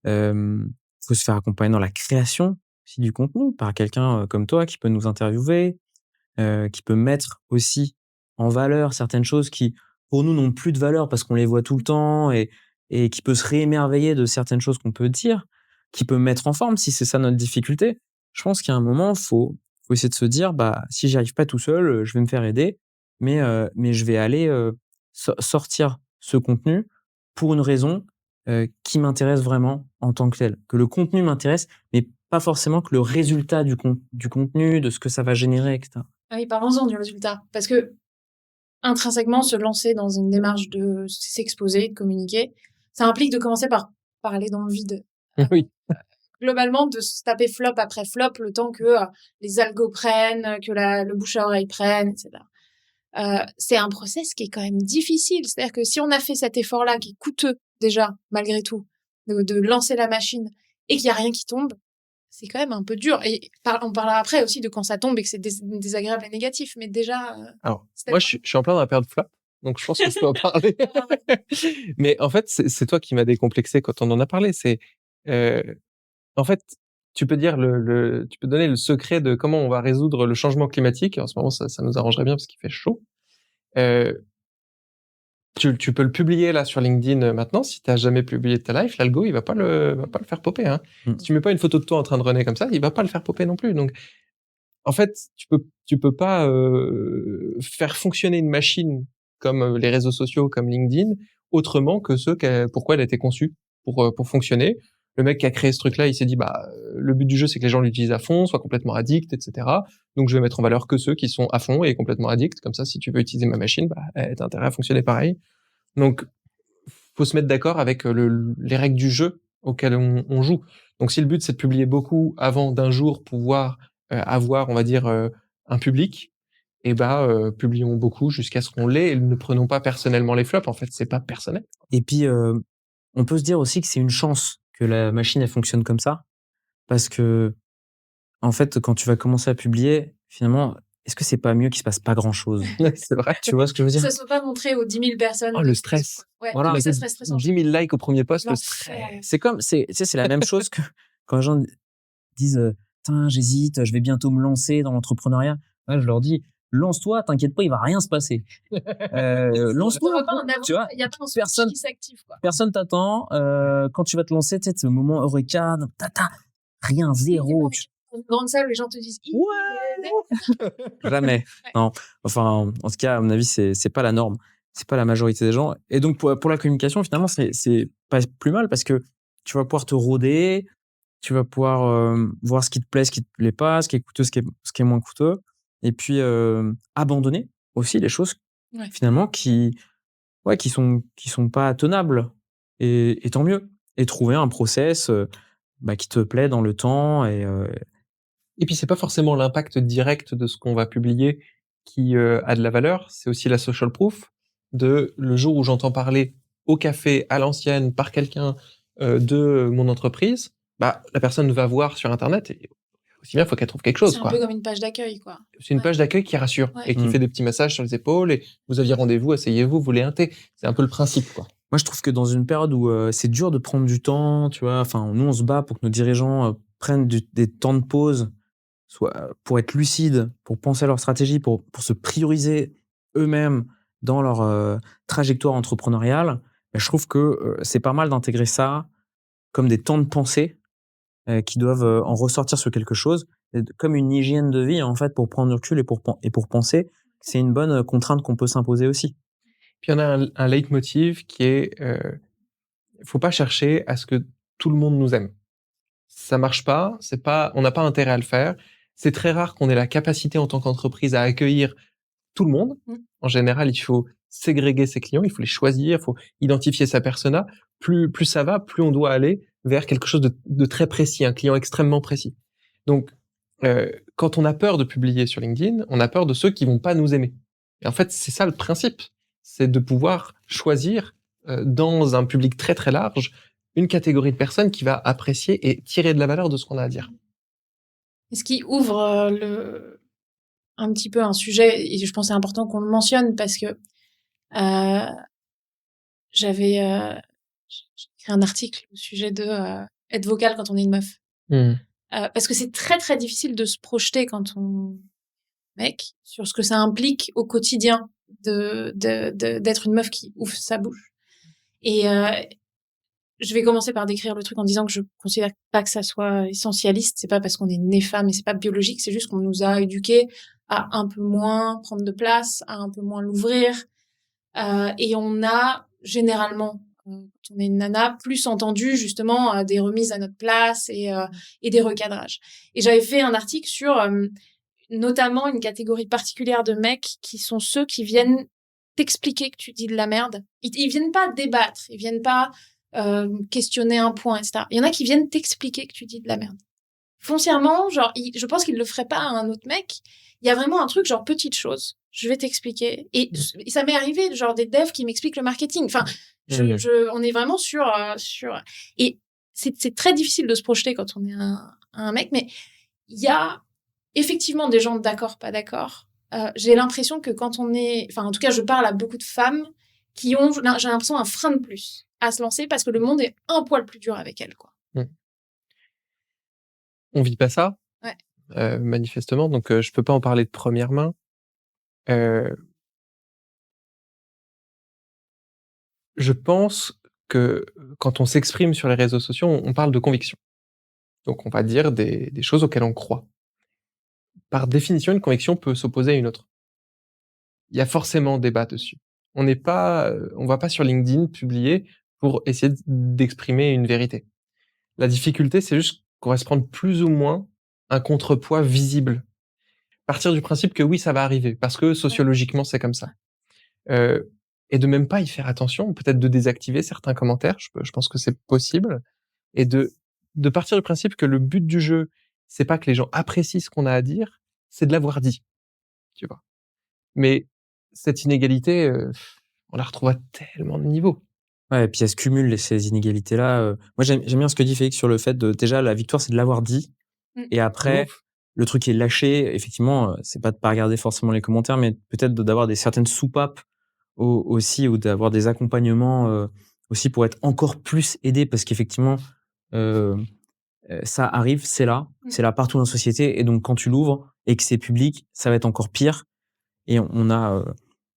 Faut se faire accompagner dans la création aussi du contenu par quelqu'un comme toi qui peut nous interviewer, qui peut mettre aussi en valeur certaines choses qui, pour nous, n'ont plus de valeur parce qu'on les voit tout le temps et qui peut se réémerveiller de certaines choses qu'on peut dire, qui peut mettre en forme si c'est ça notre difficulté. Je pense qu'à un moment, faut essayer de se dire, bah, si j'y arrive pas tout seul, je vais me faire aider, mais je vais aller sortir ce contenu pour une raison qui m'intéresse vraiment en tant que tel. Que le contenu m'intéresse, mais pas forcément que le résultat du contenu, de ce que ça va générer, etc. Ah oui, parlons-en du résultat. Parce que, intrinsèquement, se lancer dans une démarche de s'exposer, de communiquer, ça implique de commencer par parler dans le vide. Oui. Globalement, de se taper flop après flop le temps que les algos prennent, que le bouche à oreille prenne, etc. C'est un process qui est quand même difficile. C'est-à-dire que si on a fait cet effort-là, qui est coûteux déjà, malgré tout, de lancer la machine, et qu'il n'y a rien qui tombe, c'est quand même un peu dur. Et on parlera après aussi de quand ça tombe et que c'est désagréable et négatif. Mais déjà... Alors, moi, je suis en plein dans la période flop, donc je pense que je peux en parler. Mais en fait, c'est toi qui m'as décomplexé quand on en a parlé. En fait, tu peux dire tu peux donner le secret de comment on va résoudre le changement climatique. En ce moment, ça nous arrangerait bien parce qu'il fait chaud. Tu peux le publier là sur LinkedIn maintenant. Si t'as jamais publié de ta life, l'algo il va pas le faire popper. Hein. Si tu mets pas une photo de toi en train de runner comme ça, il va pas le faire popper non plus. Donc en fait, tu peux pas faire fonctionner une machine comme les réseaux sociaux, comme LinkedIn, autrement que pourquoi elle a été conçue pour fonctionner. Le mec qui a créé ce truc-là, il s'est dit bah le but du jeu c'est que les gens l'utilisent à fond, soient complètement addicts, etc. Donc je vais mettre en valeur que ceux qui sont à fond et complètement addicts. Comme ça, si tu veux utiliser ma machine, bah t'as intérêt à fonctionner pareil. Donc faut se mettre d'accord avec les règles du jeu auxquelles on joue. Donc si le but c'est de publier beaucoup avant d'un jour pouvoir avoir, on va dire, un public, et publions beaucoup jusqu'à ce qu'on l'ait et ne prenons pas personnellement les flops. En fait, c'est pas personnel. Et puis, on peut se dire aussi que c'est une chance que la machine, elle fonctionne comme ça. Parce que, en fait, quand tu vas commencer à publier, finalement, est-ce que c'est pas mieux qu'il se passe pas grand-chose? C'est vrai. Tu vois ce que je veux dire? Ça ne soit pas montré aux 10 000 personnes. Oh, le stress. Ouais, Voilà. oui, ça serait stressant. 10 000 likes au premier post, le L'enfer. stress. C'est comme, tu sais, c'est la même chose que quand les gens disent, putain, j'hésite, je vais bientôt me lancer dans l'entrepreneuriat. Ouais, je leur dis, lance-toi, t'inquiète pas, il va rien se passer. Lance-toi. Tu vois, il y a pas un personne qui s'active, quoi. Personne t'attend. Quand tu vas te lancer, tu sais, ce moment Eureka, rien, zéro. Dans une grande salle, les gens te disent ouais. Jamais. Non. Enfin, en tout cas, à mon avis, c'est pas la norme. C'est pas la majorité des gens. Et donc, pour la communication, finalement, c'est pas plus mal parce que tu vas pouvoir te rôder, tu vas pouvoir voir ce qui te plaît, ce qui te plaît pas, ce qui est coûteux, ce qui est moins coûteux. Et puis, abandonner aussi les choses, finalement, qui ouais, qui sont pas tenables et tant mieux et trouver un process, qui te plaît dans le temps Et puis c'est pas forcément l'impact direct de ce qu'on va publier qui, a de la valeur, c'est aussi la social proof de le jour où j'entends parler au café, à l'ancienne, par quelqu'un, de mon entreprise, la personne va voir sur internet et aussi bien, il faut qu'elle trouve quelque chose, C'est un peu quoi. comme une page d'accueil, quoi. C'est une Ouais. page d'accueil qui rassure Ouais. et qui fait des petits massages sur les épaules et vous aviez rendez-vous, asseyez-vous, vous voulez un thé. C'est un peu le principe, quoi. moi, je trouve que dans une période où, c'est dur de prendre du temps, tu vois? Enfin, nous, on se bat pour que nos dirigeants, prennent des temps de pause, soit pour être lucides, pour penser à leur stratégie, pour se prioriser eux-mêmes dans leur, trajectoire entrepreneuriale. Je trouve que, c'est pas mal d'intégrer ça comme des temps de pensée, qui doivent, en ressortir sur quelque chose et comme une hygiène de vie, en fait, pour prendre du recul et pour penser. C'est une bonne, contrainte qu'on peut s'imposer aussi. Puis il y en a un leitmotiv qui est, faut pas chercher à ce que tout le monde nous aime. Ça marche pas, c'est pas on n'a pas intérêt à le faire. C'est très rare qu'on ait la capacité en tant qu'entreprise à accueillir tout le monde. Mmh. En général, il faut ségréguer ses clients, il faut les choisir, il faut identifier sa persona. Plus ça va, plus on doit aller vers quelque chose de très précis, un client extrêmement précis. Donc, quand on a peur de publier sur LinkedIn, on a peur de ceux qui vont pas nous aimer. Et en fait, c'est ça le principe, c'est de pouvoir choisir, dans un public très, très large, une catégorie de personnes qui va apprécier et tirer de la valeur de ce qu'on a à dire. Et ce qui ouvre un petit peu un sujet, et je pense que c'est important qu'on le mentionne parce que j'avais j'ai écrit un article au sujet de être vocal quand on est une meuf. Mmh. Parce que c'est très très difficile de se projeter quand on mec sur ce que ça implique au quotidien d'être une meuf qui ouvre sa bouche. Et je vais commencer par décrire le truc en disant que je considère pas que ça soit essentialiste. C'est pas parce qu'on est né femme et c'est pas biologique. C'est juste qu'on nous a éduqués à un peu moins prendre de place, à un peu moins l'ouvrir. Et on a généralement, quand on est une nana, plus entendu justement des remises à notre place et des recadrages. Et j'avais fait un article sur notamment une catégorie particulière de mecs qui sont ceux qui viennent t'expliquer que tu dis de la merde. Ils viennent pas débattre, ils viennent pas questionner un point, etc. Il y en a qui viennent t'expliquer que tu dis de la merde. Foncièrement, genre, je pense qu'ils le feraient pas à un autre mec. Il y a vraiment un truc genre petite chose. Je vais t'expliquer. Et ça m'est arrivé, genre des devs qui m'expliquent le marketing. Enfin, on est vraiment sur. Et c'est très difficile de se projeter quand on est un mec, mais il y a effectivement des gens d'accord, pas d'accord. J'ai l'impression que quand on est, enfin, en tout cas, je parle à beaucoup de femmes qui ont, j'ai l'impression, un frein de plus à se lancer parce que le monde est un poil plus dur avec elles, quoi. On vit pas ça, Ouais. manifestement, donc je peux pas en parler de première main. Je pense que quand on s'exprime sur les réseaux sociaux, on parle de conviction. Donc on va dire des choses auxquelles on croit. Par définition, une conviction peut s'opposer à une autre. Il y a forcément débat dessus. On n'est pas, on va pas sur LinkedIn publier pour essayer d'exprimer une vérité. La difficulté, c'est juste qu'on va se prendre plus ou moins un contrepoids visible. Partir du principe que oui, ça va arriver, parce que sociologiquement, c'est comme ça. Et de même pas y faire attention, peut-être de désactiver certains commentaires, je pense que c'est possible, et de partir du principe que le but du jeu, c'est pas que les gens apprécient ce qu'on a à dire, c'est de l'avoir dit, tu vois? Mais cette inégalité, on la retrouve à tellement de niveaux. Ouais et puis elles se cumulent ces inégalités-là, moi j'aime bien ce que dit Félix sur le fait de déjà la victoire, c'est de l'avoir dit Mm. et De après ouf. le truc qui est lâché, effectivement, c'est pas de pas regarder forcément les commentaires, mais peut-être d'avoir des certaines soupapes aussi ou d'avoir des accompagnements, aussi pour être encore plus aidé parce qu'effectivement, heu ça arrive, c'est là partout dans la société et donc quand tu l'ouvres et que c'est public, ça va être encore pire et on a,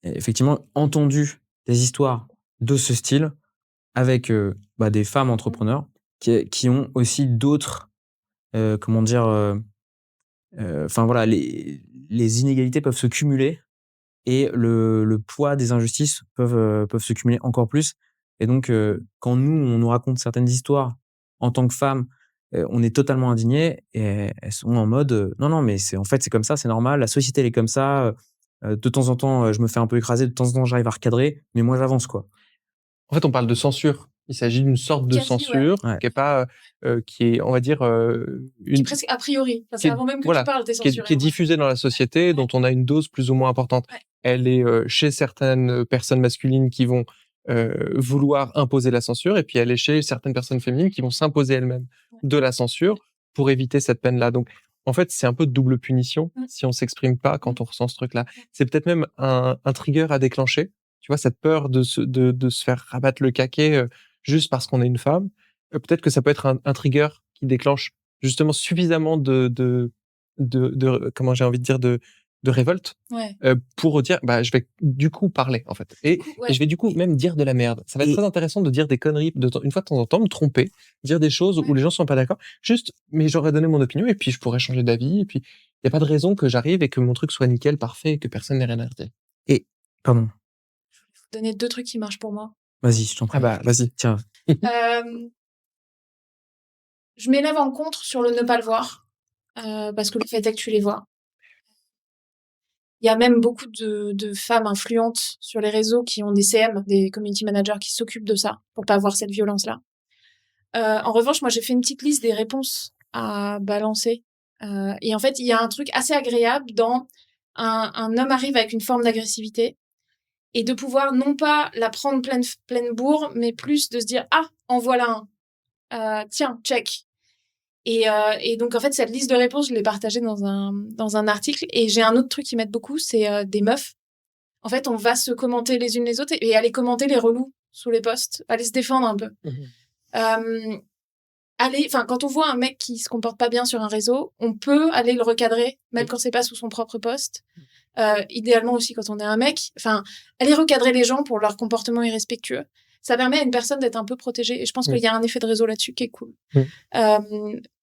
effectivement entendu des histoires de ce style avec, des femmes entrepreneurs qui ont aussi d'autres, comment dire? Enfin voilà, les inégalités peuvent se cumuler et le poids des injustices peuvent se cumuler encore plus et donc quand nous, on nous raconte certaines histoires en tant que femmes, on est totalement indignés et elles sont en mode, «Non, non, mais c'est en fait, c'est comme ça, c'est normal, la société, elle est comme ça, De temps en temps, je me fais un peu écraser, de temps en temps, j'arrive à recadrer, mais moi, j'avance, quoi. En fait, on parle de censure. Il s'agit d'une sorte de Quasi, ouais. censure Ouais. qui est pas, qui est, on va dire, Qui est presque a priori. Enfin, qui c'est est avant même que voilà, tu parles, t'es qui est censuré. Ouais. diffusée dans la société, dont on a une dose plus ou moins importante. Ouais. Elle est chez certaines personnes masculines qui vont vouloir imposer la censure, et puis elle est chez certaines personnes féminines qui vont s'imposer elles-mêmes de la censure pour éviter cette peine-là. Donc, en fait, c'est un peu de double punition si on s'exprime pas quand on ressent ce truc-là. C'est peut-être même un trigger à déclencher. Tu vois, cette peur de se faire rabattre le caquet juste parce qu'on est une femme. Peut-être que ça peut être un trigger qui déclenche justement suffisamment de comment j'ai envie de dire, de révolte Ouais. pour dire, bah, je vais du coup parler, en fait. Et Ouais. je vais du coup même dire de la merde. Ça va être Et- très intéressant de dire des conneries une fois de temps en temps, me tromper, dire des choses où les gens sont pas d'accord. Juste, mais j'aurais donné mon opinion et puis je pourrais changer d'avis. Et puis, il y a pas de raison que j'arrive et que mon truc soit nickel, parfait, et que personne n'ait rien à dire. Et, pardon, Je vais vous donner 2 trucs qui marchent pour moi. vas-y, je t'en prie. Ah bah, vas-y. Tiens, Je m'élève en contre sur le ne pas le voir, parce que le fait est que tu les vois. Il y a même beaucoup de femmes influentes sur les réseaux qui ont des CM, des community managers qui s'occupent de ça pour pas avoir cette violence-là. En revanche, moi, j'ai fait une petite liste des réponses à balancer. Et en fait, il y a un truc assez agréable dans un homme arrive avec une forme d'agressivité et de pouvoir non pas la prendre pleine bourre, mais plus de se dire ah, en voilà un. Tiens, check. Et donc en fait cette liste de réponses je l'ai partagée dans un article et j'ai un autre truc qui m'aide beaucoup, c'est des meufs. En fait on va se commenter les unes les autres et aller commenter les relous sous les posts, aller se défendre un peu. Enfin quand on voit un mec qui se comporte pas bien sur un réseau, on peut aller le recadrer même quand c'est pas sous son propre post. Idéalement aussi quand on est un mec, enfin aller recadrer les gens pour leur comportement irrespectueux. Ça permet à une personne d'être un peu protégée et je pense qu'il y a un effet de réseau là-dessus qui est cool.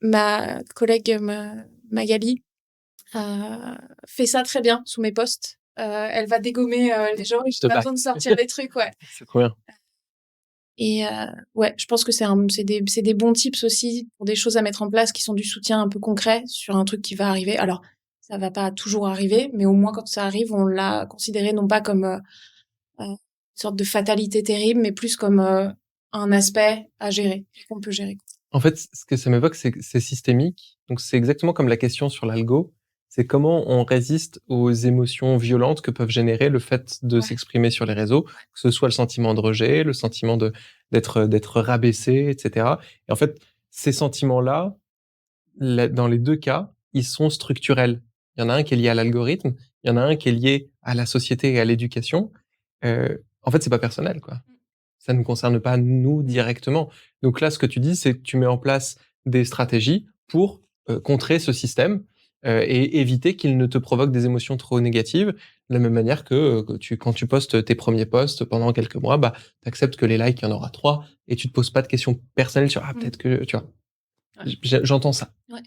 Ma collègue Magali fait ça très bien sous mes posts. Elle va dégommer les gens et j'ai pas besoin de sortir des trucs, ouais. C'est trop bien. Et ouais, je pense que c'est des bons tips aussi pour des choses à mettre en place qui sont du soutien un peu concret sur un truc qui va arriver. Alors, ça va pas toujours arriver, mais au moins quand ça arrive, on l'a considéré non pas comme une sorte de fatalité terrible, mais plus comme un aspect à gérer, qu'on peut gérer. En fait, ce que ça m'évoque, c'est que c'est systémique. Donc, c'est exactement comme la question sur l'algo. C'est comment on résiste aux émotions violentes que peuvent générer le fait de s'exprimer sur les réseaux, que ce soit le sentiment de rejet, le sentiment d'être rabaissé, etc. Et en fait, ces sentiments-là, dans les deux cas, ils sont structurels. Il y en a un qui est lié à l'algorithme, il y en a un qui est lié à la société et à l'éducation. En fait, c'est pas personnel, quoi. Ça ne nous concerne pas nous directement. Donc là, ce que tu dis, c'est que tu mets en place des stratégies pour contrer ce système et éviter qu'il ne te provoque des émotions trop négatives. De la même manière que quand tu postes tes premiers posts pendant quelques mois, bah, tu acceptes que les likes, il y en aura 3 et tu te poses pas de questions personnelles sur peut-être que tu vois. J'entends ça. Ouais.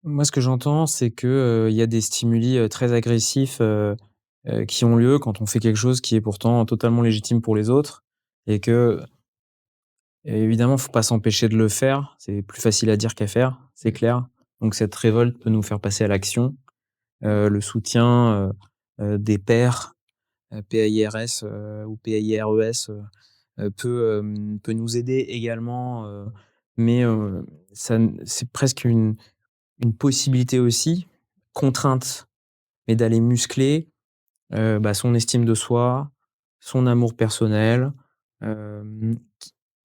moi, ce que j'entends, c'est que il y a des stimuli très agressifs qui ont lieu quand on fait quelque chose qui est pourtant totalement légitime pour les autres et que évidemment, faut pas s'empêcher de le faire. C'est plus facile à dire qu'à faire, c'est clair. Donc cette révolte peut nous faire passer à l'action. Le soutien des pairs, PAIRS ou PAIRES peut nous aider également, mais c'est presque une possibilité aussi, contrainte, mais d'aller muscler son estime de soi, son amour personnel, hem,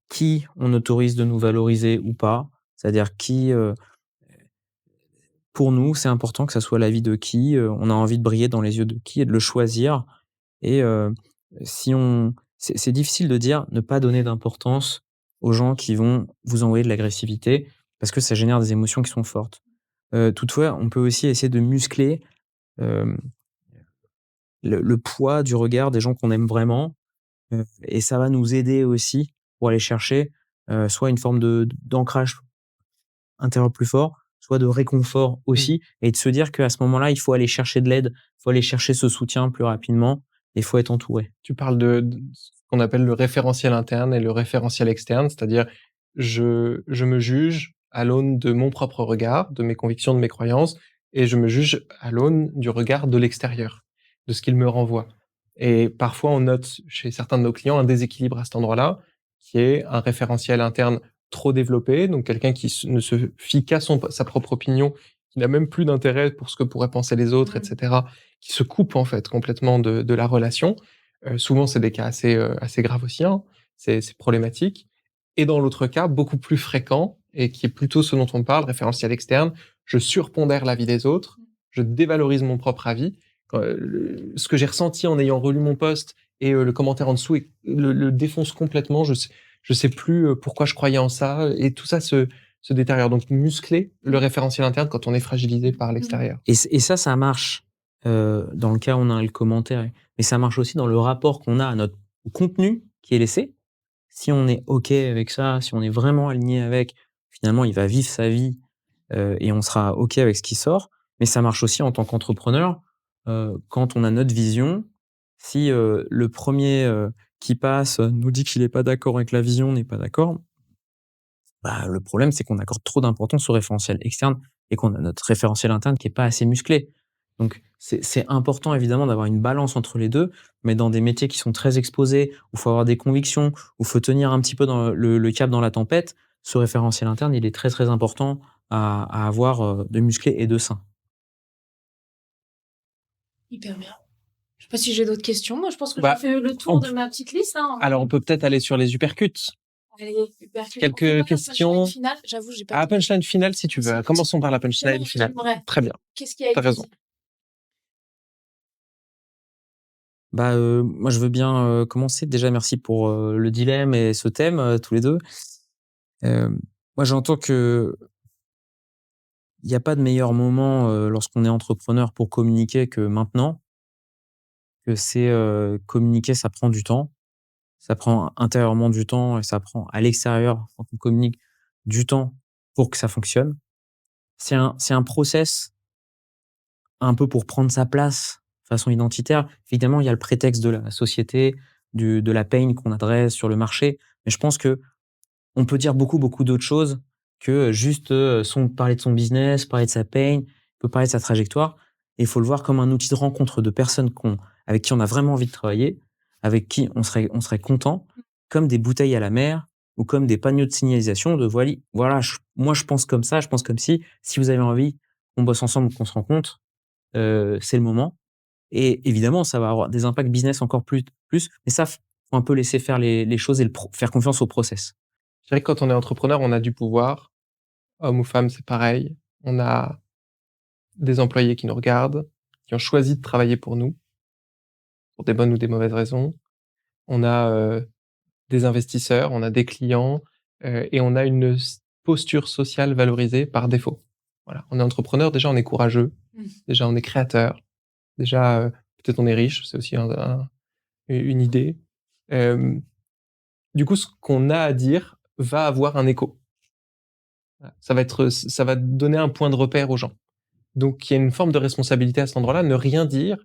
qui on autorise de nous valoriser ou pas. C'est-à-dire qui, pour nous, c'est important que ça soit l'avis de qui, on a envie de briller dans les yeux de qui et de le choisir et si on c'est difficile de dire ne pas donner d'importance aux gens qui vont vous envoyer de l'agressivité parce que ça génère des émotions qui sont fortes. Toutefois, on peut aussi essayer de muscler, hem, le poids du regard des gens qu'on aime vraiment, et ça va nous aider aussi pour aller chercher, soit une forme d'ancrage intérieur plus fort, soit de réconfort aussi et de se dire qu'à ce moment-là, il faut aller chercher de l'aide, il faut aller chercher ce soutien plus rapidement et il faut être entouré. Tu parles de ce qu'on appelle le référentiel interne et le référentiel externe, c'est-à-dire je me juge à l'aune de mon propre regard, de mes convictions, de mes croyances, et je me juge à l'aune du regard de l'extérieur, de ce qu'il me renvoie. Et parfois, on note chez certains de nos clients un déséquilibre à cet endroit-là, qui est un référentiel interne trop développé, donc quelqu'un qui ne se fie qu'à sa propre opinion, qui n'a même plus d'intérêt pour ce que pourraient penser les autres, etc., qui se coupe en fait complètement de la relation. Souvent, c'est des cas assez graves aussi, hein. C'est problématique. Et dans l'autre cas, beaucoup plus fréquent, et qui est plutôt ce dont on parle, référentiel externe, je surpondère l'avis des autres, je dévalorise mon propre avis. Ce que j'ai ressenti en ayant relu mon post et le commentaire en dessous le défonce complètement. Je sais plus pourquoi je croyais en ça, et tout ça se détériore. Donc muscler le référentiel interne quand on est fragilisé par l'extérieur. Et ça marche dans le cas où on a le commentaire, mais ça marche aussi dans le rapport qu'on a à notre contenu qui est laissé. Si on est OK avec ça, si on est vraiment aligné avec, finalement, il va vivre sa vie et on sera OK avec ce qui sort. Mais ça marche aussi en tant qu'entrepreneur quand on a notre vision. Si le premier qui passe nous dit qu'il n'est pas d'accord avec la vision, n'est pas d'accord, bah, le problème, c'est qu'on accorde trop d'importance au référentiel externe et qu'on a notre référentiel interne qui est pas assez musclé. Donc, c'est important évidemment d'avoir une balance entre les deux, mais dans des métiers qui sont très exposés, où il faut avoir des convictions, où il faut tenir un petit peu dans le cap dans la tempête, ce référentiel interne, il est très, très important à avoir de musclé et de sain. Hyper bien. Je sais pas si j'ai d'autres questions. Moi, je pense que Bah, j'ai fait le tour de ma petite liste. Hein. Alors, on peut peut-être aller sur les uppercuts. Allez, hyper cool. On fait Quelques pas la questions. punchline finale. J'avoue, j'ai pas. Ah, punchline finale si tu veux. Commençons par la punchline finale. Très bien. Qu'est-ce qu'il y a T'as raison. Bah, moi, je veux bien commencer. Déjà, merci pour le dilemme et ce thème, tous les deux. Moi, j'entends que il n'y a pas de meilleur moment lorsqu'on est entrepreneur pour communiquer que maintenant, que c'est communiquer, ça prend du temps. Ça prend intérieurement du temps et ça prend à l'extérieur, quand on communique, du temps pour que ça fonctionne. C'est un process un peu pour prendre sa place de façon identitaire. Évidemment, il y a le prétexte de la société, de la pain qu'on adresse sur le marché, mais je pense que on peut dire beaucoup, beaucoup d'autres choses que juste parler de son business, parler de sa pain, on peut parler de sa trajectoire. Et il faut le voir comme un outil de rencontre de personnes avec qui on a vraiment envie de travailler, avec qui on serait content, comme des bouteilles à la mer ou comme des panneaux de signalisation de voilà, moi je pense comme ça, je pense comme si vous avez envie qu'on bosse ensemble, qu'on se rencontre, c'est le moment. Et évidemment, ça va avoir des impacts business encore plus, mais ça, faut un peu laisser faire les choses et faire confiance au process. Je dirais que quand on est entrepreneur, on a du pouvoir. Homme ou femme, c'est pareil. On a des employés qui nous regardent, qui ont choisi de travailler pour nous, pour des bonnes ou des mauvaises raisons. On a des investisseurs, on a des clients, et on a une posture sociale valorisée par défaut. Voilà, on est entrepreneur, déjà on est courageux, déjà on est créateur, déjà peut-être on est riche, c'est aussi une idée. Du coup, ce qu'on a à dire va avoir un écho. Voilà, ça va donner un point de repère aux gens. Donc il y a une forme de responsabilité à cet endroit-là. Ne rien dire,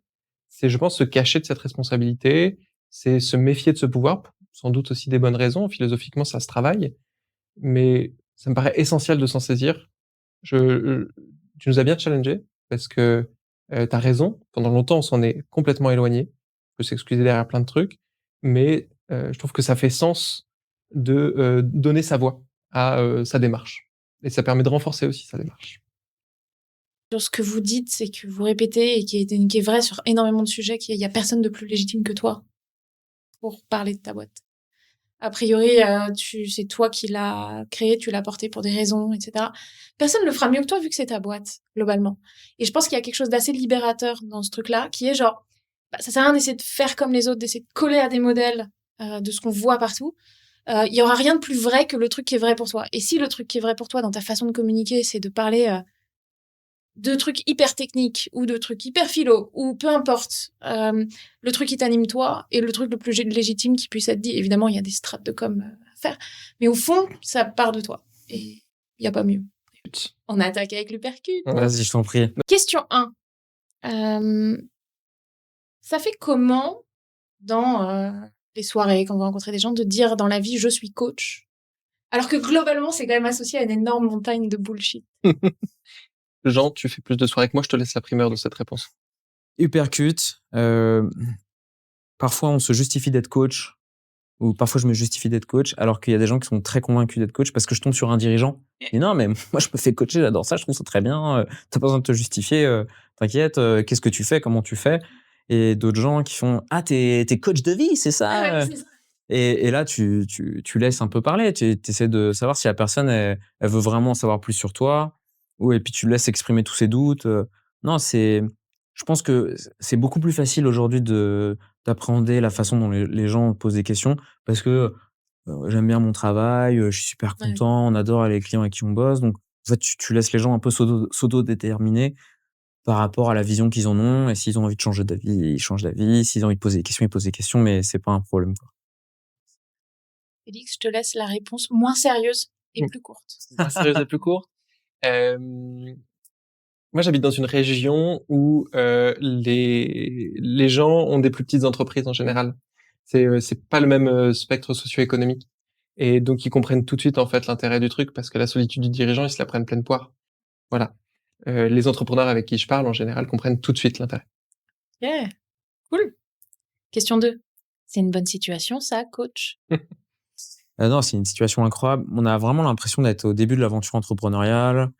c'est, je pense, se cacher de cette responsabilité, c'est se méfier de ce pouvoir, sans doute aussi des bonnes raisons. Philosophiquement, ça se travaille, mais ça me paraît essentiel de s'en saisir. Tu nous as bien challengé parce que tu as raison. Pendant longtemps, on s'en est complètement éloigné. On peut s'excuser derrière plein de trucs, mais je trouve que ça fait sens de donner sa voix à sa démarche, et ça permet de renforcer aussi sa démarche. Sur ce que vous dites, c'est que vous répétez et qui est vrai sur énormément de sujets, qu'il y a personne de plus légitime que toi pour parler de ta boîte. A priori, c'est toi qui l'as créé, tu l'as porté pour des raisons, etc. Personne ne le fera mieux que toi vu que c'est ta boîte, globalement. Et je pense qu'il y a quelque chose d'assez libérateur dans ce truc-là, qui est genre, ça sert à rien d'essayer de faire comme les autres, d'essayer de coller à des modèles de ce qu'on voit partout. Il y aura rien de plus vrai que le truc qui est vrai pour toi. Et si le truc qui est vrai pour toi dans ta façon de communiquer, c'est de parler de trucs hyper techniques ou de trucs hyper philo ou peu importe, le truc qui t'anime toi et le truc le plus légitime qui puisse être dit. Évidemment, il y a des strates de com à faire, mais au fond, ça part de toi et il y a pas mieux. On attaque avec l'uppercut. Vas-y, je t'en prie. Question 1. Ça fait comment dans les soirées, quand vous rencontrez des gens, de dire dans la vie « je suis coach » alors que globalement, c'est quand même associé à une énorme montagne de bullshit. Jean, tu fais plus de soirées que moi, je te laisse la primeur de cette réponse. Hypercute. Parfois, on se justifie d'être coach, ou parfois je me justifie d'être coach, alors qu'il y a des gens qui sont très convaincus d'être coach parce que je tombe sur un dirigeant. Et non, mais moi, je me fais coacher, j'adore ça, je trouve ça très bien. T'as pas besoin de te justifier, t'inquiète, qu'est-ce que tu fais, comment tu fais. Et d'autres gens qui font ah, t'es coach de vie, c'est ça. c'est ça. Et là, tu laisses un peu parler, tu essaies de savoir si la personne, elle veut vraiment en savoir plus sur toi, ou et puis tu laisses exprimer tous ses doutes. Non, je pense que c'est beaucoup plus facile aujourd'hui d'appréhender la façon dont les gens posent des questions parce que j'aime bien mon travail, je suis super Ouais. content, on adore les clients avec qui on bosse. Donc, en fait, tu laisses les gens un peu s'auto-déterminer par rapport à la vision qu'ils en ont. Et s'ils ont envie de changer d'avis, ils changent d'avis. S'ils ont envie de poser des questions, ils posent des questions, mais c'est pas un problème, quoi. Félix, je te laisse la réponse moins sérieuse et plus courte. Sérieuse et plus court. Moi, j'habite dans une région où les gens ont des plus petites entreprises en général. C'est pas le même spectre socio-économique. Et donc, ils comprennent tout de suite, en fait, l'intérêt du truc parce que la solitude du dirigeant, ils se la prennent pleine poire. Voilà. Les entrepreneurs avec qui je parle, en général, comprennent tout de suite l'intérêt. Yeah, cool. Question 2. C'est une bonne situation, ça, coach? Non, c'est une situation incroyable. On a vraiment l'impression d'être au début de l'aventure entrepreneuriale.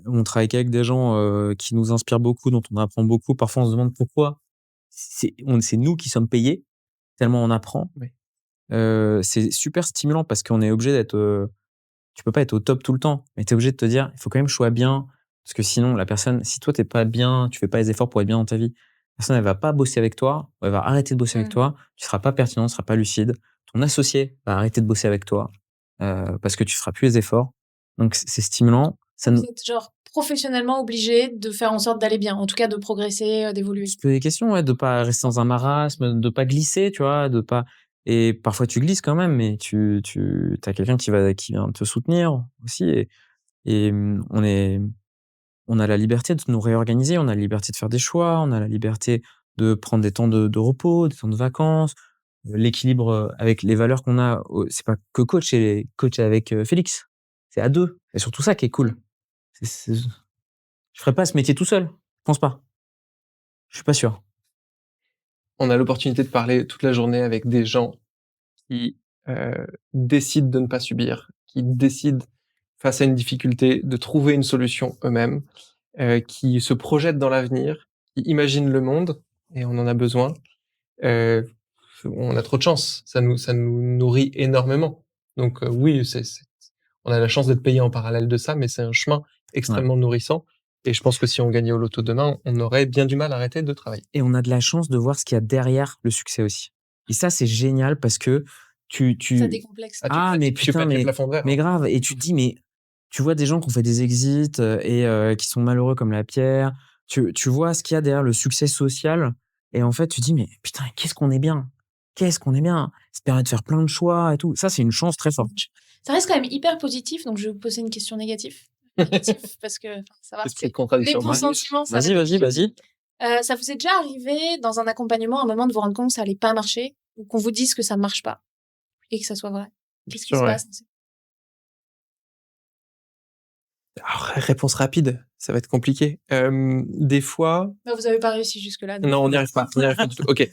On travaille qu'avec des gens qui nous inspirent beaucoup, dont on apprend beaucoup. Parfois, on se demande pourquoi c'est nous qui sommes payés, tellement on apprend. Oui. C'est super stimulant parce qu'on est obligé d'être... tu peux pas être au top tout le temps, mais tu es obligé de te dire, il faut quand même que je sois bien, parce que sinon, la personne, si toi, t'es pas bien, tu fais pas les efforts pour être bien dans ta vie, la personne, elle va pas bosser avec toi, elle va arrêter de bosser avec toi, tu seras pas pertinent, tu seras pas lucide, ton associé va arrêter de bosser avec toi, parce que tu feras plus les efforts. Donc, c'est stimulant. Vous êtes genre professionnellement obligé de faire en sorte d'aller bien, en tout cas de progresser, d'évoluer. Se poser des questions, ouais, de pas rester dans un marasme, de pas glisser, tu vois, de pas... Et parfois, tu glisses quand même, mais t'as quelqu'un qui vient te soutenir aussi, et on a la liberté de nous réorganiser, on a la liberté de faire des choix, on a la liberté de prendre des temps de repos, des temps de vacances, l'équilibre avec les valeurs qu'on a. C'est pas que coach, c'est coach avec Félix. C'est à deux. C'est surtout ça qui est cool. Je ferais pas ce métier tout seul. Je pense pas. Je suis pas sûr. On a l'opportunité de parler toute la journée avec des gens qui décident de ne pas subir, qui décident, face à une difficulté, de trouver une solution eux-mêmes, qui se projettent dans l'avenir, qui imaginent le monde, et on en a besoin. On a trop de chance, ça nous nourrit énormément. Donc oui, on a la chance d'être payé en parallèle de ça, mais c'est un chemin extrêmement nourrissant. Et je pense que si on gagnait au loto demain, on aurait bien du mal à arrêter de travailler. Et on a de la chance de voir ce qu'il y a derrière le succès aussi. Et ça, c'est génial parce que Ça décomplexe. mais putain, mais grave. Et tu te dis, mais tu vois des gens qui ont fait des exits et qui sont malheureux comme la pierre. Tu vois ce qu'il y a derrière le succès social. Et en fait, tu te dis, mais putain, qu'est-ce qu'on est bien. Qu'est-ce qu'on est bien. Ça te permet de faire plein de choix et tout. Ça, c'est une chance très forte. Ça reste quand même hyper positif, donc je vais vous poser une question négative. Parce que ça va. C'est contradiction. Les bons sentiments, ça Vas-y. ça vous est déjà arrivé dans un accompagnement, à un moment, de vous rendre compte que ça allait pas marcher, ou qu'on vous dise que ça marche pas, et que ça soit vrai? Qu'est-ce qui se passe? Alors, réponse rapide, ça va être compliqué. Des fois... Bah, vous avez pas réussi jusque-là. Non, on n'y arrive pas. On n'y arrive pas du tout. Ok.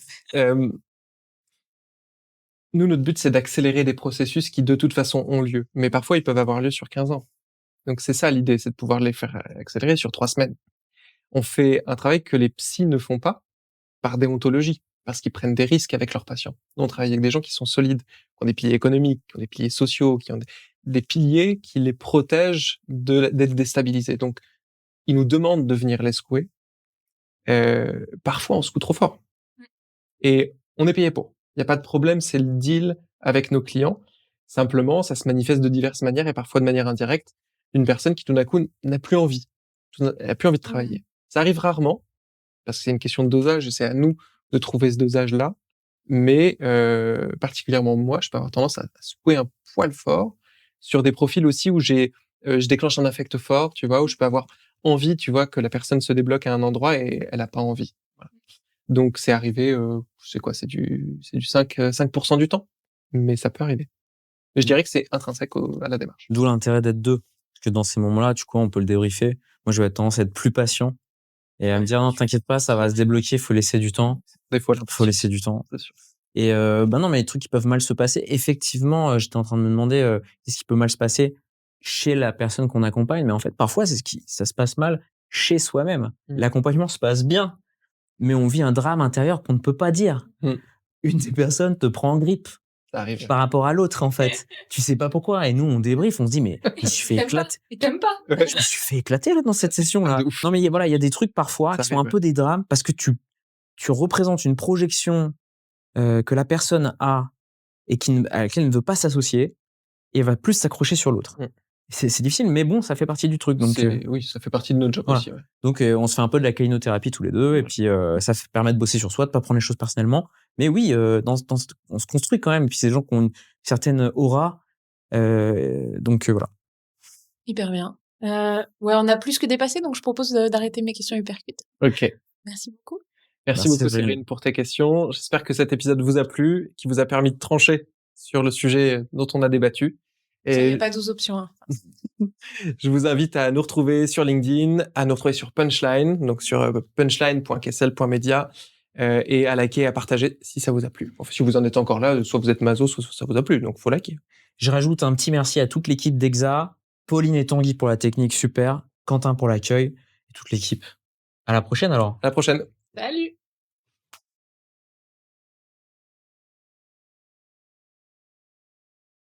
Nous, notre but, c'est d'accélérer des processus qui, de toute façon, ont lieu. Mais parfois, ils peuvent avoir lieu sur 15 ans. Donc, c'est ça l'idée, c'est de pouvoir les faire accélérer sur 3 semaines. On fait un travail que les psys ne font pas par déontologie, parce qu'ils prennent des risques avec leurs patients. Nous, on travaille avec des gens qui sont solides, qui ont des piliers économiques, qui ont des piliers sociaux, qui ont des piliers qui les protègent d'être déstabilisés. Donc, ils nous demandent de venir les secouer. Parfois, on secoue trop fort. Et on est payé pour. Il n'y a pas de problème, c'est le deal avec nos clients. Simplement, ça se manifeste de diverses manières et parfois de manière indirecte. Une personne qui tout d'un coup n'a plus envie. Elle n'a plus envie de travailler. Ça arrive rarement, parce que c'est une question de dosage et c'est à nous de trouver ce dosage-là. Mais particulièrement moi, je peux avoir tendance à secouer un poil fort sur des profils aussi où je déclenche un affect fort, tu vois, où je peux avoir envie, tu vois, que la personne se débloque à un endroit et elle n'a pas envie. Voilà. Donc c'est arrivé, c'est quoi, c'est du 5% du temps, mais ça peut arriver. Mais je dirais que c'est intrinsèque à la démarche. D'où l'intérêt d'être deux. Parce que dans ces moments-là, on peut le débriefer. Moi, je vais avoir tendance à être plus patient et à me dire non, t'inquiète pas, ça va se débloquer, faut laisser du temps. Des fois, Faut laisser du temps. c'est sûr. Et non, mais les trucs qui peuvent mal se passer. Effectivement, j'étais en train de me demander qu'est-ce qui peut mal se passer chez la personne qu'on accompagne, mais en fait, parfois, ça se passe mal chez soi-même. L'accompagnement se passe bien, mais on vit un drame intérieur qu'on ne peut pas dire. Une des personnes te prend en grippe. Ça arrive. Par rapport à l'autre, en fait. Tu sais pas pourquoi. Et nous, on débrief, on se dit, mais je me suis fait éclater. Et t'aimes pas. Je me suis fait éclater là, dans cette session-là. Non, mais voilà, il y a des trucs parfois qui sont un peu des drames parce que tu représentes une projection que la personne a et à laquelle elle ne veut pas s'associer et elle va plus s'accrocher sur l'autre. C'est difficile, mais bon, ça fait partie du truc. Donc, oui, ça fait partie de notre job aussi. Ouais. Donc, on se fait un peu de la calinothérapie tous les deux, et puis ça permet de bosser sur soi, de pas prendre les choses personnellement. Mais oui, on se construit quand même. Et puis, c'est des gens qui ont une certaine aura. Donc, voilà. Hyper bien. Ouais, on a plus que dépassé, donc je propose d'arrêter mes questions hypercutes. Ok. Merci beaucoup. Merci beaucoup, Céline, pour tes questions. J'espère que cet épisode vous a plu, qui vous a permis de trancher sur le sujet dont on a débattu. Il n'y a pas 12 options. Hein. Je vous invite à nous retrouver sur LinkedIn, à nous retrouver sur Punchline, donc sur punchline.kessel.media, et à liker et à partager si ça vous a plu. Enfin, si vous en êtes encore là, soit vous êtes maso, soit ça vous a plu, donc faut liker. Je rajoute un petit merci à toute l'équipe d'Exa, Pauline et Tanguy pour la technique super, Quentin pour l'accueil, et toute l'équipe. À la prochaine alors. À la prochaine. Salut.